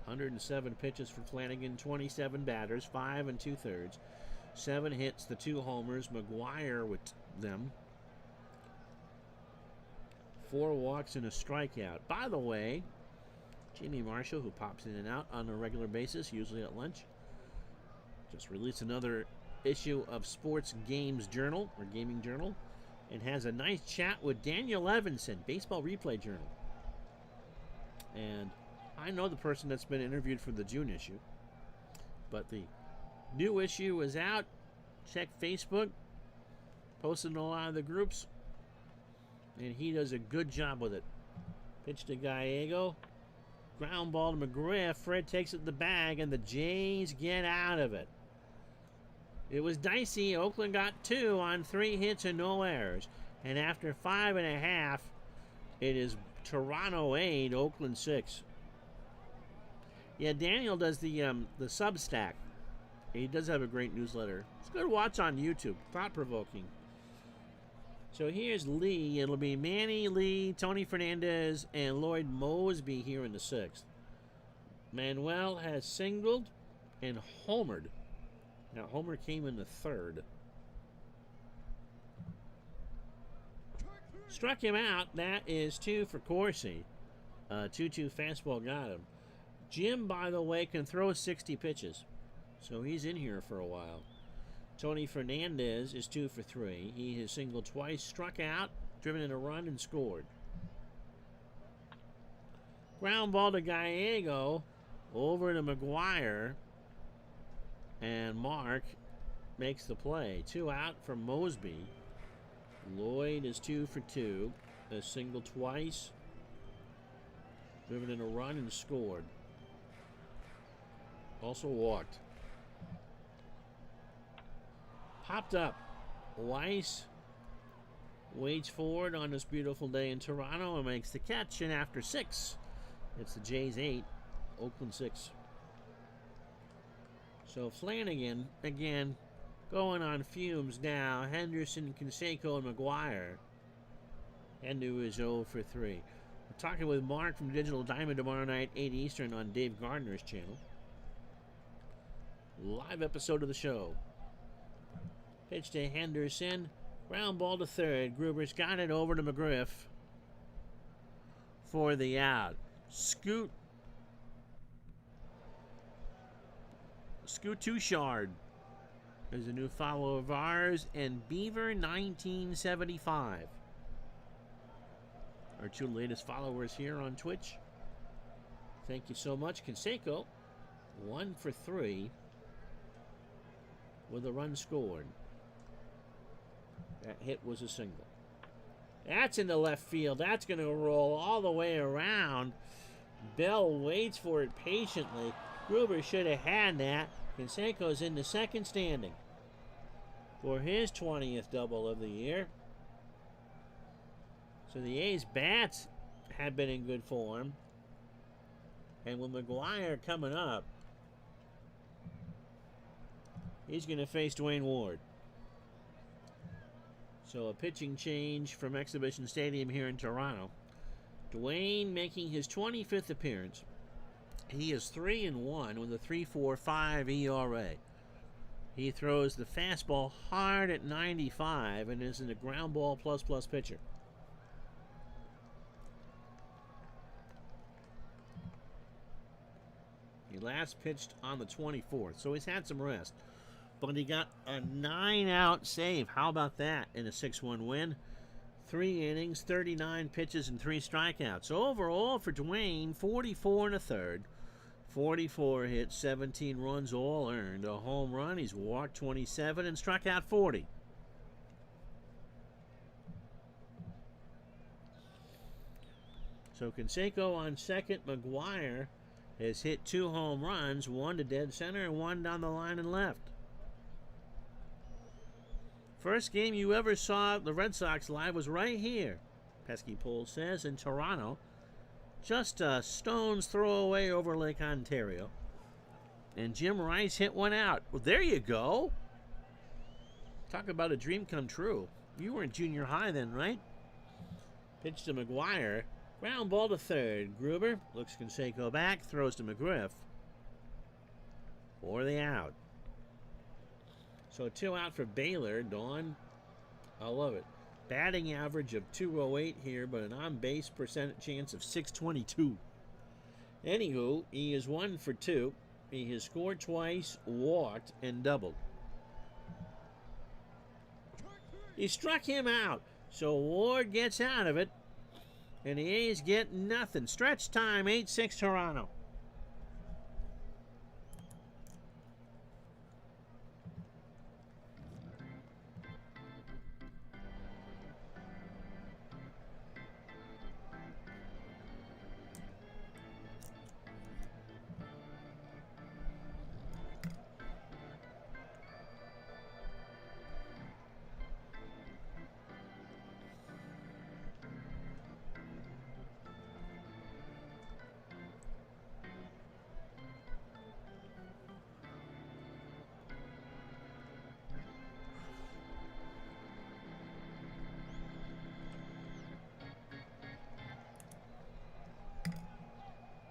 107 pitches for Flanagan, 27 batters, 5 2/3. 7 hits, the 2 homers. McGuire with them. 4 walks and a strikeout. By the way, Jamie Marshall, who pops in and out on a regular basis, usually at lunch, just released another issue of Sports Games Journal, or Gaming Journal, and has a nice chat with Daniel Evanson, Baseball Replay Journal. And I know the person that's been interviewed for the June issue, but the new issue is out. Check Facebook, posted in a lot of the groups, and he does a good job with it. Pitch to Gallego, ground ball to McGriff. Fred takes it in the bag, and the Jays get out of it. It was dicey. Oakland got 2 on 3 hits and no errors. And after 5.5, it is Toronto 8, Oakland 6. Yeah, Daniel does the Substack. He does have a great newsletter. It's good to watch on YouTube. Thought-provoking. So here's Lee. It'll be Manny, Lee, Tony Fernandez, and Lloyd Mosby here in the 6th. Manuel has singled and homered. Now, homer came in the 3rd. Struck him out. That is 2 for Corsi. 2-2 fastball got him. Jim, by the way, can throw 60 pitches. So he's in here for a while. Tony Fernandez is 2 for 3. He has singled twice, struck out, driven in a run, and scored. Ground ball to Gallego. Over to McGuire. And Mark makes the play. 2 out for Mosby. Lloyd is 2 for 2. A single twice. Driven in a run and scored. Also walked. Popped up. Weiss waits forward on this beautiful day in Toronto and makes the catch. And after 6, it's the Jays 8, Oakland 6. So Flanagan, again, going on fumes now. Henderson, Canseco, and McGuire. Hendu is 0 for 3. We're talking with Mark from Digital Diamond tomorrow night, 8 Eastern on Dave Gardner's channel. Live episode of the show. Pitch to Henderson. Ground ball to 3rd. Gruber's got it over to McGriff for the out. Scoot Touchard is a new follower of ours, and Beaver 1975. Our 2 latest followers here on Twitch. Thank you so much. Canseco, 1 for 3 with a run scored. That hit was a single. That's in the left field. That's going to roll all the way around. Bell waits for it patiently. Gruber should have had that. Canseco's in the 2nd standing for his 20th double of the year. So the A's bats have been in good form. And with McGuire coming up, he's going to face Dwayne Ward. So a pitching change from Exhibition Stadium here in Toronto. Dwayne making his 25th appearance. He is 3-1 with a 3.45 ERA. He throws the fastball hard at 95 and is in a ground ball plus pitcher. He last pitched on the 24th, so he's had some rest. But he got a 9-out save. How about that in a 6-1 win? 3 innings, 39 pitches, and 3 strikeouts. So overall for Dwayne, 44 1/3, 44 hits, 17 runs, all earned. A home run. He's walked 27 and struck out 40. So Canseco on second. McGuire has hit 2 home runs, 1 to dead center and 1 down the line and left. First game you ever saw the Red Sox live was right here, Pesky Poll says, in Toronto. Just a stone's throw away over Lake Ontario. And Jim Rice hit one out. Well, there you go. Talk about a dream come true. You were in junior high then, right? Pitch to McGuire. Ground ball to third. Gruber looks Canseco back, throws to McGriff for the out. So 2 out for Baylor. Dawn, I love it. Batting average of 208 here, but an on-base percentage chance of 622. Anywho, he is 1 for 2. He has scored twice, walked, and doubled. He struck him out, so Ward gets out of it, and the A's get nothing. Stretch time, 8-6 Toronto.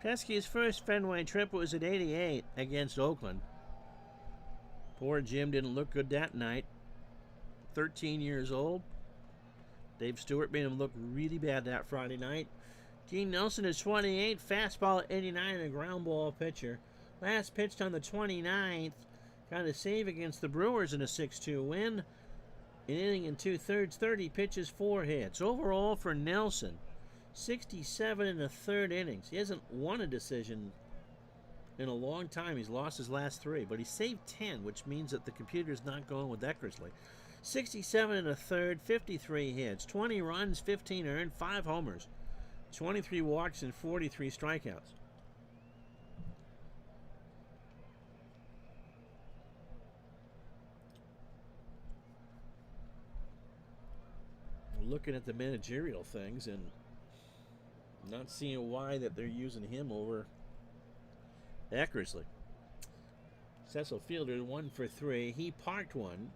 Pesky's first Fenway trip was at 88 against Oakland. Poor Jim didn't look good that night. 13 years old. Dave Stewart made him look really bad that Friday night. Gene Nelson is 28, fastball at 89, and a ground ball pitcher. Last pitched on the 29th. Got a save against the Brewers in a 6-2 win. An inning and 2/3, 30 pitches, 4 hits. Overall for Nelson, 67 in the 3rd innings. He hasn't won a decision in a long time. He's lost his last 3, but he saved 10, which means that the computer's not going with Eckersley. 67 in the 3rd, 53 hits, 20 runs, 15 earned, 5 homers, 23 walks, and 43 strikeouts. Looking at the managerial things and not seeing why that they're using him over Eckersley. Cecil Fielder 1 for 3. He parked one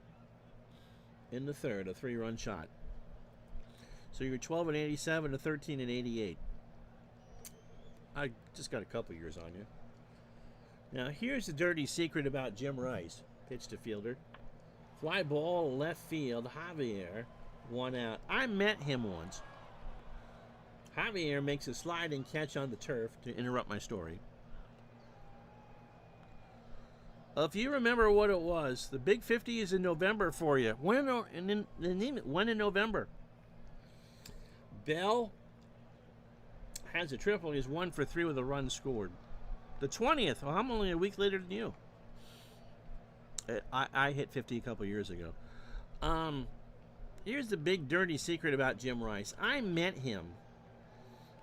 in the 3rd, a 3-run shot. So you're 12 and 87 to 13 and 88. I just got a couple years on you. Now here's the dirty secret about Jim Rice. Pitch to Fielder. Fly ball left field. Javier, 1 out. I met him once. Javier makes a sliding catch on the turf to interrupt my story. If you remember what it was, the Big 50 is in November for you. When in November? Bell has a triple. He's 1 for 3 with a run scored. The 20th. Well, I'm only a week later than you. I hit 50 a couple years ago. Here's the big dirty secret about Jim Rice. I met him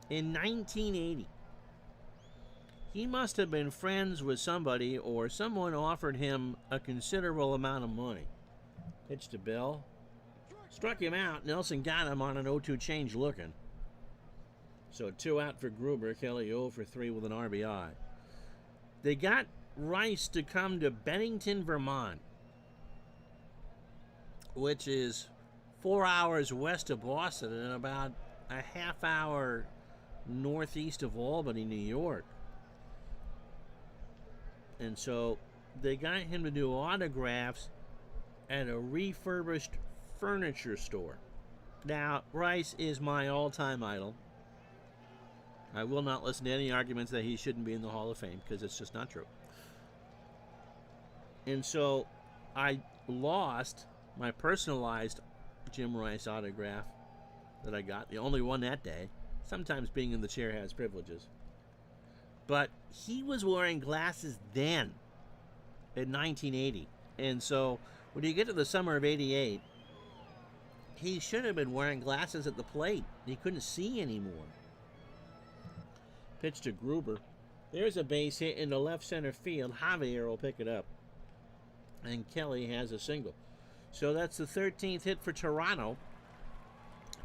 in 1980. He must have been friends with somebody, or someone offered him a considerable amount of money. Pitch to Bell. Struck him out. Nelson got him on an 0-2 change looking. So 2 out for Gruber. Kelly 0 for 3 with an RBI. They got Rice to come to Bennington, Vermont, which is 4 hours west of Boston and about a half hour northeast of Albany, New York. And so they got him to do autographs at a refurbished furniture store. Now, Rice is my all-time idol. I will not listen to any arguments that he shouldn't be in the Hall of Fame, because it's just not true. And so I lost my personalized Jim Rice autograph that I got, the only one that day. Sometimes being in the chair has privileges. But he was wearing glasses then in 1980. And so when you get to the summer of 88, he should have been wearing glasses at the plate. He couldn't see anymore. Pitch to Gruber. There's a base hit in the left center field. Javier will pick it up. And Kelly has a single. So that's the 13th hit for Toronto.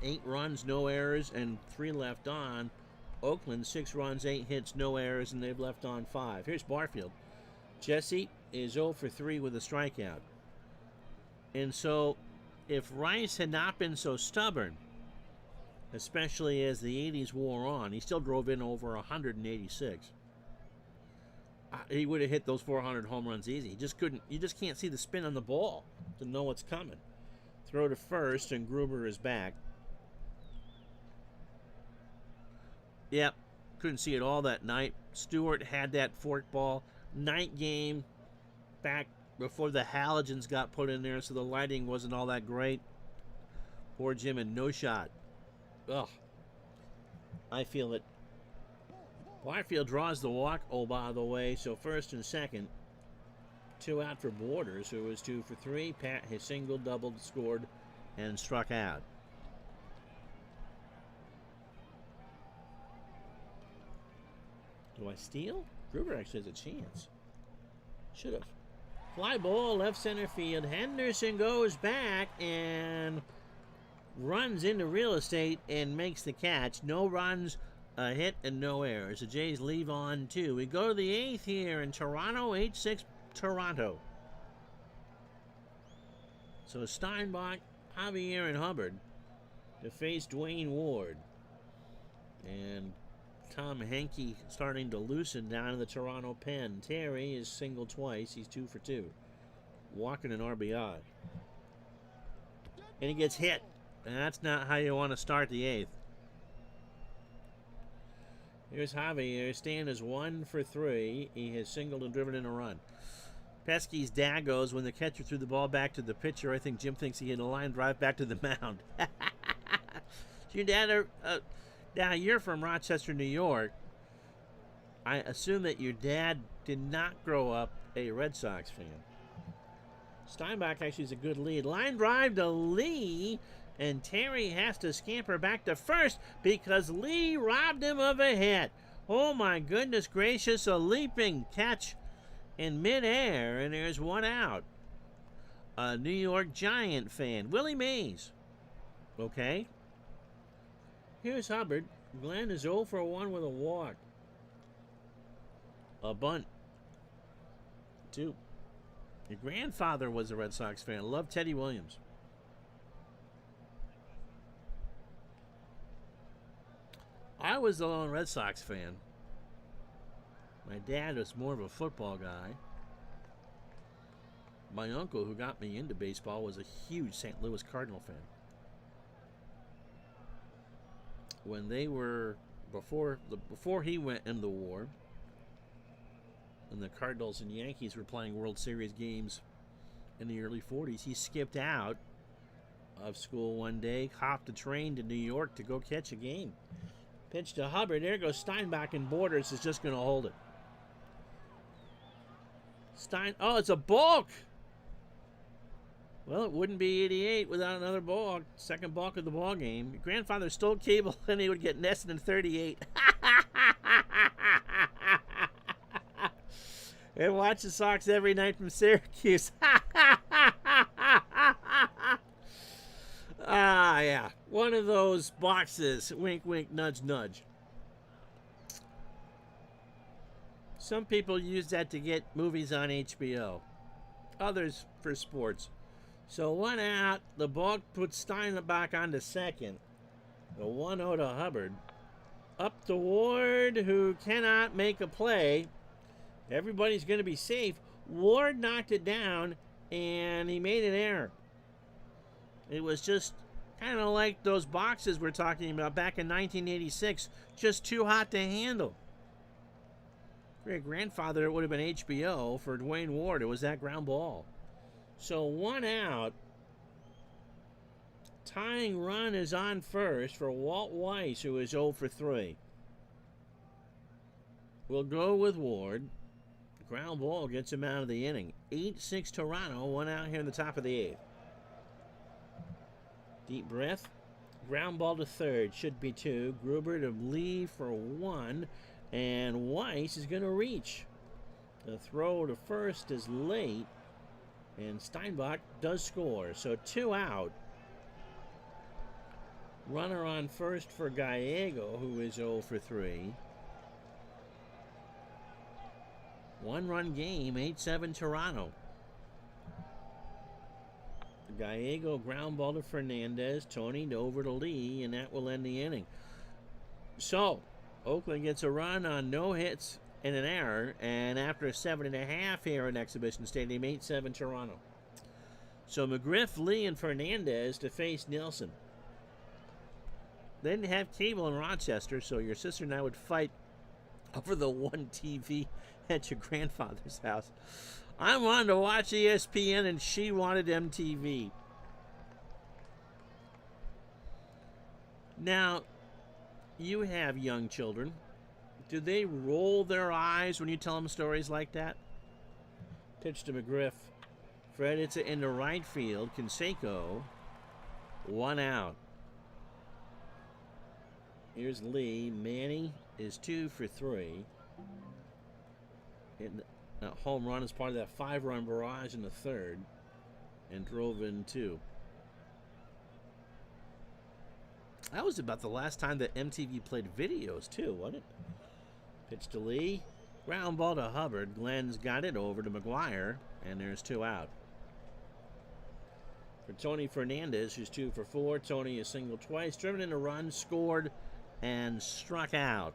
8 runs, no errors, and 3 left on. Oakland, 6 runs, 8 hits, no errors, and they've left on 5. Here's Barfield. Jesse is 0 for 3 with a strikeout. And so, if Rice had not been so stubborn, especially as the 80s wore on, he still drove in over 186. He would have hit those 400 home runs easy. He just couldn't. You just can't see the spin on the ball to know what's coming. Throw to first, and Gruber is back. Yep, couldn't see it all that night. Stewart had that fork ball. Night game back before the halogens got put in there, so the lighting wasn't all that great. Poor Jim had no shot. Ugh. I feel it. Barfield draws the walk, oh, by the way, so first and second. 2 out for Borders, who was 2 for 3. Pat his single, doubled, scored, and struck out. Do I steal? Gruber actually has a chance. Should have. Fly ball, left center field. Henderson goes back and runs into real estate and makes the catch. No runs, a hit, and no errors. The Jays leave on 2. We go to the 8th here in Toronto, 8-6 Toronto. So Steinbach, Javier, and Hubbard to face Dwayne Ward. And Tom Henke starting to loosen down in the Toronto pen. Terry is single twice. He's 2 for 2. Walking an RBI. And he gets hit. And that's not how you want to start the 8th. Here's Javier. Stan is 1 for 3. He has singled and driven in a run. Pesky's Dagos when the catcher threw the ball back to the pitcher. I think Jim thinks he had a line drive back to the mound. Your dad, now you're from Rochester, New York. I assume that your dad did not grow up a Red Sox fan. Steinbach actually is a good lead. Line drive to Lee, and Terry has to scamper back to first because Lee robbed him of a hit. Oh my goodness gracious, a leaping catch in midair, and there's 1 out. A New York Giant fan, Willie Mays. Okay. Here's Hubbard. Glenn is 0 for 1 with a walk. A bunt. 2. Your grandfather was a Red Sox fan. Loved Teddy Williams. I was the lone Red Sox fan. My dad was more of a football guy. My uncle, who got me into baseball, was a huge St. Louis Cardinal fan. When they were before he went in the war, and the Cardinals and Yankees were playing World Series games in the early 40s, he skipped out of school one day, hopped a train to New York to go catch a game. Pitch to Hubbard. There goes Steinbach, and Borders is just going to hold it. Oh, it's a balk. Well, it wouldn't be 88 without another balk. Second balk of the ball game. Your grandfather stole cable, and he would get nested in 38. And watch the Sox every night from Syracuse. Yeah. One of those boxes. Wink, wink, nudge, nudge. Some people use that to get movies on HBO. Others for sports. So 1 out. The ball puts Steinbach on to second. The 1-0 to Hubbard. Up to Ward, who cannot make a play. Everybody's going to be safe. Ward knocked it down, and he made an error. It was just kind of like those boxes we're talking about back in 1986. Just too hot to handle. For your grandfather, it would have been HBO. For Dwayne Ward, it was that ground ball. So 1 out. Tying run is on first for Walt Weiss, who is 0 for 3. will go with Ward. Ground ball gets him out of the inning. 8-6 Toronto, one out here in the top of the 8th. Deep breath. Ground ball to third, should be 2. Gruber to Lee for 1, and Weiss is going to reach. The throw to first is late, and Steinbach does score, so 2 out. Runner on first for Gallego, who is 0 for 3. 1-run game, 8-7 Toronto. Gallego ground ball to Fernandez. Tony over to Lee, and that will end the inning. So, Oakland gets a run on no hits and an error, and after a 7.5 here in Exhibition Stadium, 8-7 Toronto. So McGriff, Lee, and Fernandez to face Nielsen. They didn't have cable in Rochester, so your sister and I would fight over the one TV at your grandfather's house. I wanted to watch ESPN, and she wanted MTV. Now, you have young children. Do they roll their eyes when you tell them stories like that? Pitch to McGriff. Fred hits it into right field. Canseco, 1 out. Here's Lee. Manny is 2 for 3. That home run is part of that 5-run barrage in the 3rd, and drove in 2. That was about the last time that MTV played videos, too, wasn't it? Pitch to Lee. Ground ball to Hubbard. Glenn's got it over to McGuire, and there's 2 out. For Tony Fernandez, who's 2 for 4. Tony is singled twice, driven in a run, scored, and struck out.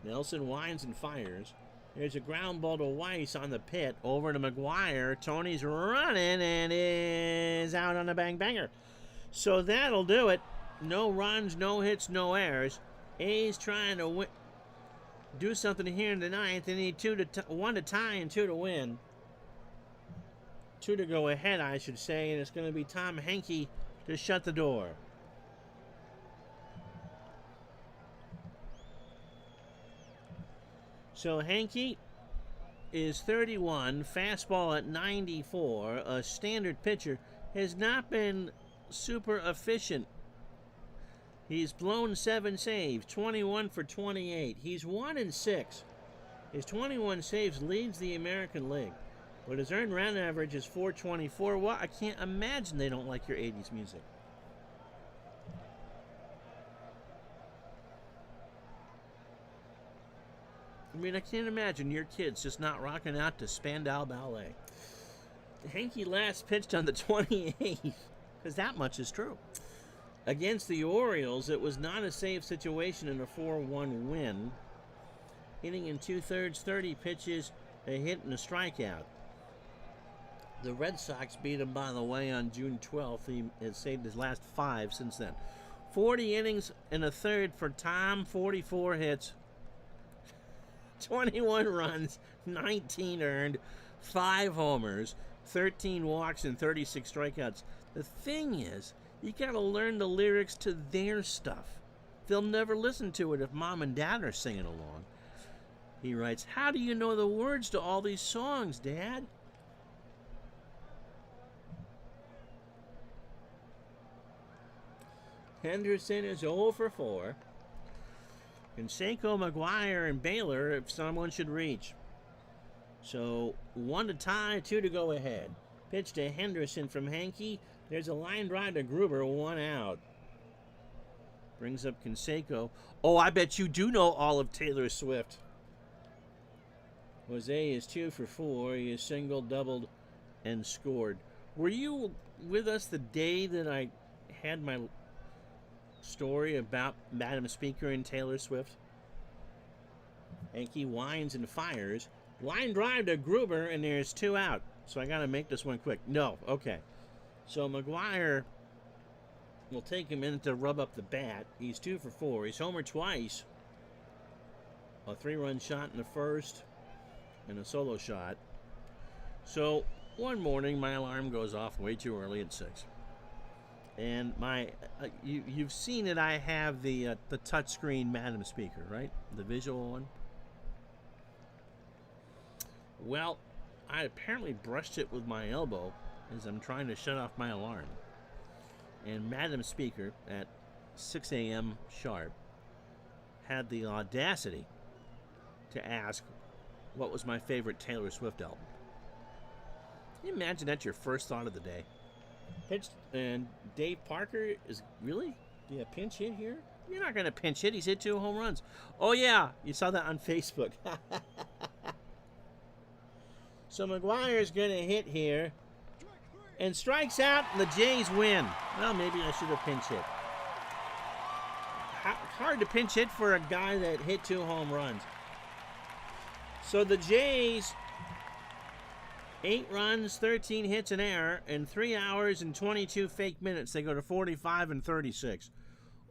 Nelson winds and fires. There's a ground ball to Weiss on the pit. Over to McGuire. Tony's running and is out on a bang-banger. So that'll do it. No runs, no hits, no errors. A's trying to do something here in the 9th. They need 1 to tie and 2 to win. 2 to go ahead, I should say. And it's going to be Tom Henke to shut the door. So Henke is 31, fastball at 94. A standard pitcher, has not been super efficient. He's blown 7 saves, 21 for 28. He's 1-6. His 21 saves leads the American League, but his earned run average is 424. Well, I can't imagine they don't like your 80s music. I mean, I can't imagine your kids just not rocking out to Spandau Ballet. Henke last pitched on the 28th, because that much is true. Against the Orioles, it was not a safe situation in a 4-1 win. Hitting in 2/3, 30 pitches, a hit and a strikeout. The Red Sox beat him, by the way, on June 12th. He has saved his last 5 since then. 40 innings in a third for Tom, 44 hits. 21 runs, 19 earned, 5 homers, 13 walks, and 36 strikeouts. The thing is, you got to learn the lyrics to their stuff. They'll never listen to it if mom and dad are singing along. He writes, "How do you know the words to all these songs, Dad?" Henderson is 0 for 4. Canseco, McGuire, and Baylor if someone should reach. So 1 to tie, 2 to go ahead. Pitch to Henderson from Henke. There's a line drive to Gruber, 1 out. Brings up Canseco. Oh, I bet you do know all of Taylor Swift. Jose is 2 for 4. He is singled, doubled, and scored. Were you with us the day that I had my story about Madam Speaker and Taylor Swift? Henke winds and fires. Line drive to Gruber, and there's 2 out. So I got to make this one quick. No, okay. So McGuire will take him in to rub up the bat. He's 2 for 4. He's homered twice. A 3-run shot in the first and a solo shot. So one morning, my alarm goes off way too early at 6. And you've seen it. I have the touchscreen Madam speaker, right? The visual one. Well, I apparently brushed it with my elbow as I'm trying to shut off my alarm. And Madam Speaker at 6 a.m. sharp had the audacity to ask what was my favorite Taylor Swift album. Can you imagine that's your first thought of the day? Pitched, and Dave Parker is really? Do you pinch hit here? You're not going to pinch hit. He's hit 2 home runs. Oh, yeah. You saw that on Facebook. So McGuire's going to hit here and strikes out, and the Jays win. Well, maybe I should have pinch hit. Hard to pinch hit for a guy that hit 2 home runs. So the Jays, 8 runs, 13 hits, an error, in 3 hours and 22 fake minutes. They go to 45 and 36.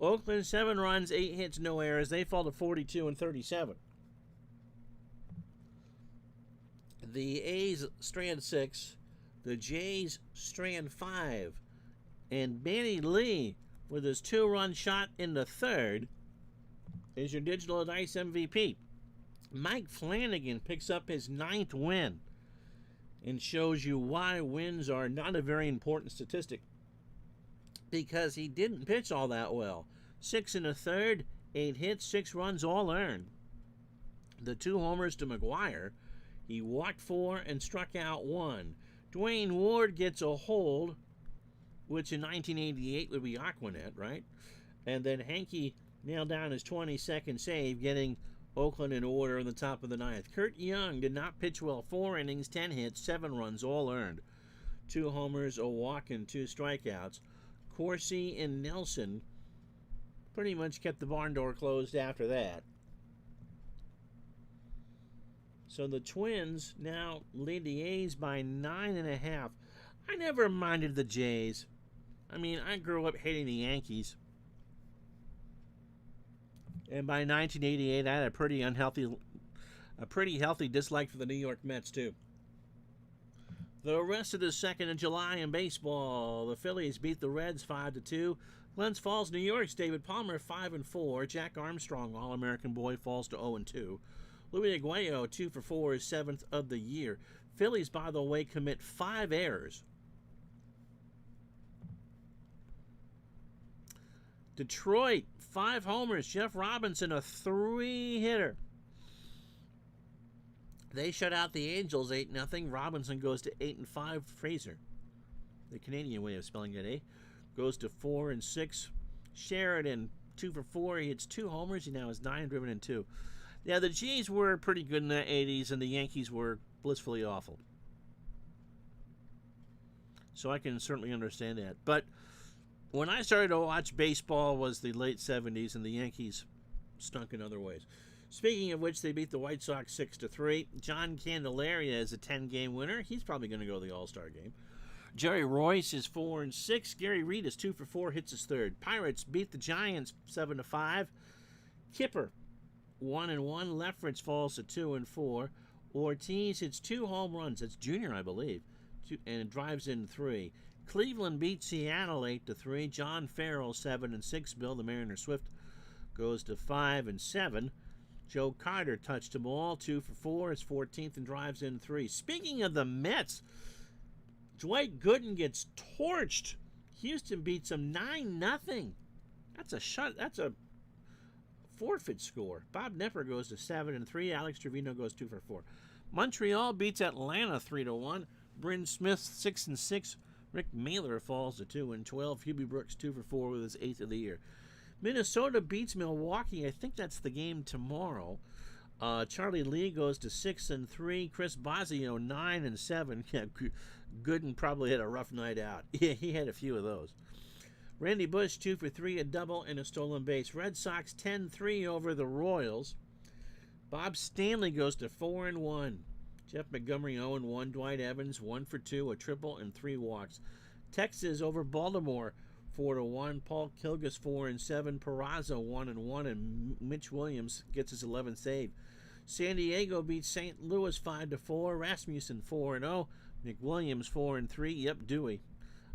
Oakland, 7 runs, 8 hits, no errors. They fall to 42 and 37. The A's strand 6. The Jays strand 5. And Manny Lee, with his 2-run shot in the 3rd, is your Digital Dice MVP. Mike Flanagan picks up his 9th win and shows you why wins are not a very important statistic, because he didn't pitch all that well. 6 in the 3rd, 8 hits, 6 runs, all earned. The 2 homers to McGuire. He walked 4 and struck out 1. Dwayne Ward gets a hold, which in 1988 would be Aquanet, right? And then Hanky nailed down his 22nd save, getting Oakland in order in the top of the 9th. Kurt Young did not pitch well. 4 innings, 10 hits, 7 runs, all earned. 2 homers, a walk, and 2 strikeouts. Corsi and Nelson pretty much kept the barn door closed after that. So the Twins now lead the A's by 9.5. I never minded the Jays. I mean, I grew up hating the Yankees. And by 1988, I had a pretty healthy dislike for the New York Mets, too. The rest of the 2nd of July in baseball, the Phillies beat the Reds 5-2. Glens Falls, New York's David Palmer 5-4. Jack Armstrong, All-American boy, falls to 0-2. Louis Aguayo 2-4, is 7th of the year. Phillies, by the way, commit 5 errors. Detroit, 5 homers. Jeff Robinson, a 3-hitter. They shut out the Angels 8-0. Robinson goes to 8-5. Fraser, the Canadian way of spelling it, eh? Goes to 4-6. Sheridan, 2-4. He hits 2 homers. He now has 9 driven and 2. Yeah, the Jays were pretty good in the 80s, and the Yankees were blissfully awful. So I can certainly understand that. But when I started to watch baseball was the late 70s, and the Yankees stunk in other ways. Speaking of which, they beat the White Sox 6-3. John Candelaria is a 10-game winner. He's probably going to go to the All-Star game. Jerry Royce is 4-6. Gary Reed is 2-4, hits his 3rd. Pirates beat the Giants 7-5. Kipper 1-1. Lefferts falls to 2-4. Ortiz hits 2 home runs. That's junior, I believe, and drives in 3. Cleveland beats Seattle 8-3. John Farrell 7-6. Bill the Mariner Swift goes to 5-7. Joe Carter touched them all 2-4. Is 14th and drives in 3. Speaking of the Mets, Dwight Gooden gets torched. Houston beats him 9-0. That's a forfeit score. Bob Nepper goes to 7-3. Alex Trevino goes 2-4. Montreal beats Atlanta 3-1. Bryn Smith 6-6. Rick Mailer falls to 2-12. Hubie Brooks 2-4 with his 8th of the year. Minnesota beats Milwaukee. I think that's the game tomorrow. Charlie Lee goes to 6-3. Chris Bosio 9-7. Yeah, Gooden probably had a rough night out. Yeah, he had a few of those. Randy Bush 2-3, a double and a stolen base. Red Sox 10-3 over the Royals. Bob Stanley goes to 4-1. Jeff Montgomery 0-1. Dwight Evans 1-2, a triple and 3 walks. Texas over Baltimore 4-1. Paul Kilgus 4-7. Peraza 1-1, and Mitch Williams gets his 11th save. San Diego beats St. Louis 5-4. Rasmussen 4-0. McWilliams 4-3. Yep, Dewey.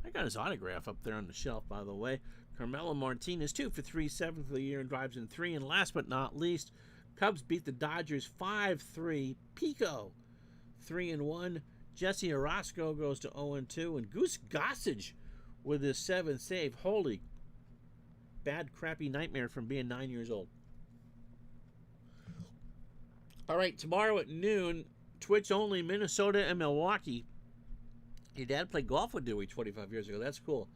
I got his autograph up there on the shelf, by the way. Carmelo Martinez, 2 for 3, 7th of the year, and drives in 3. And last but not least, Cubs beat the Dodgers 5-3. Pico, 3-1. Jesse Orosco goes to 0-2. And Goose Gossage with his 7th save. Holy bad, crappy nightmare from being 9 years old. All right, tomorrow at noon, Twitch only, Minnesota and Milwaukee. Your dad played golf with Dewey 25 years ago. That's cool.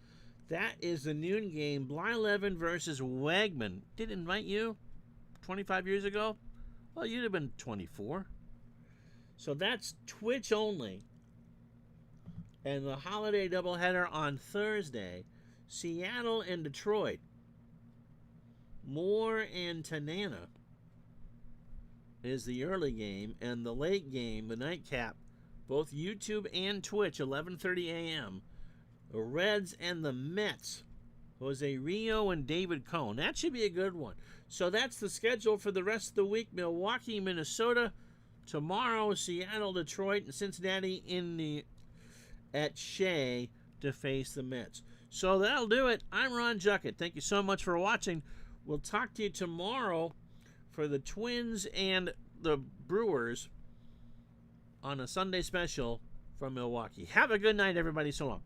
That is the noon game. Blyleven versus Wegman. Did invite you 25 years ago? Well, you'd have been 24. So that's Twitch only. And the holiday doubleheader on Thursday, Seattle and Detroit. Moore and Tanana is the early game, and the late game, the nightcap, both YouTube and Twitch, 11:30 a.m. The Reds and the Mets, Jose Rio and David Cohn. That should be a good one. So that's the schedule for the rest of the week. Milwaukee, Minnesota. Tomorrow, Seattle, Detroit, and Cincinnati at Shea to face the Mets. So that'll do it. I'm Ron Juckett. Thank you so much for watching. We'll talk to you tomorrow for the Twins and the Brewers on a Sunday special from Milwaukee. Have a good night, everybody. So long.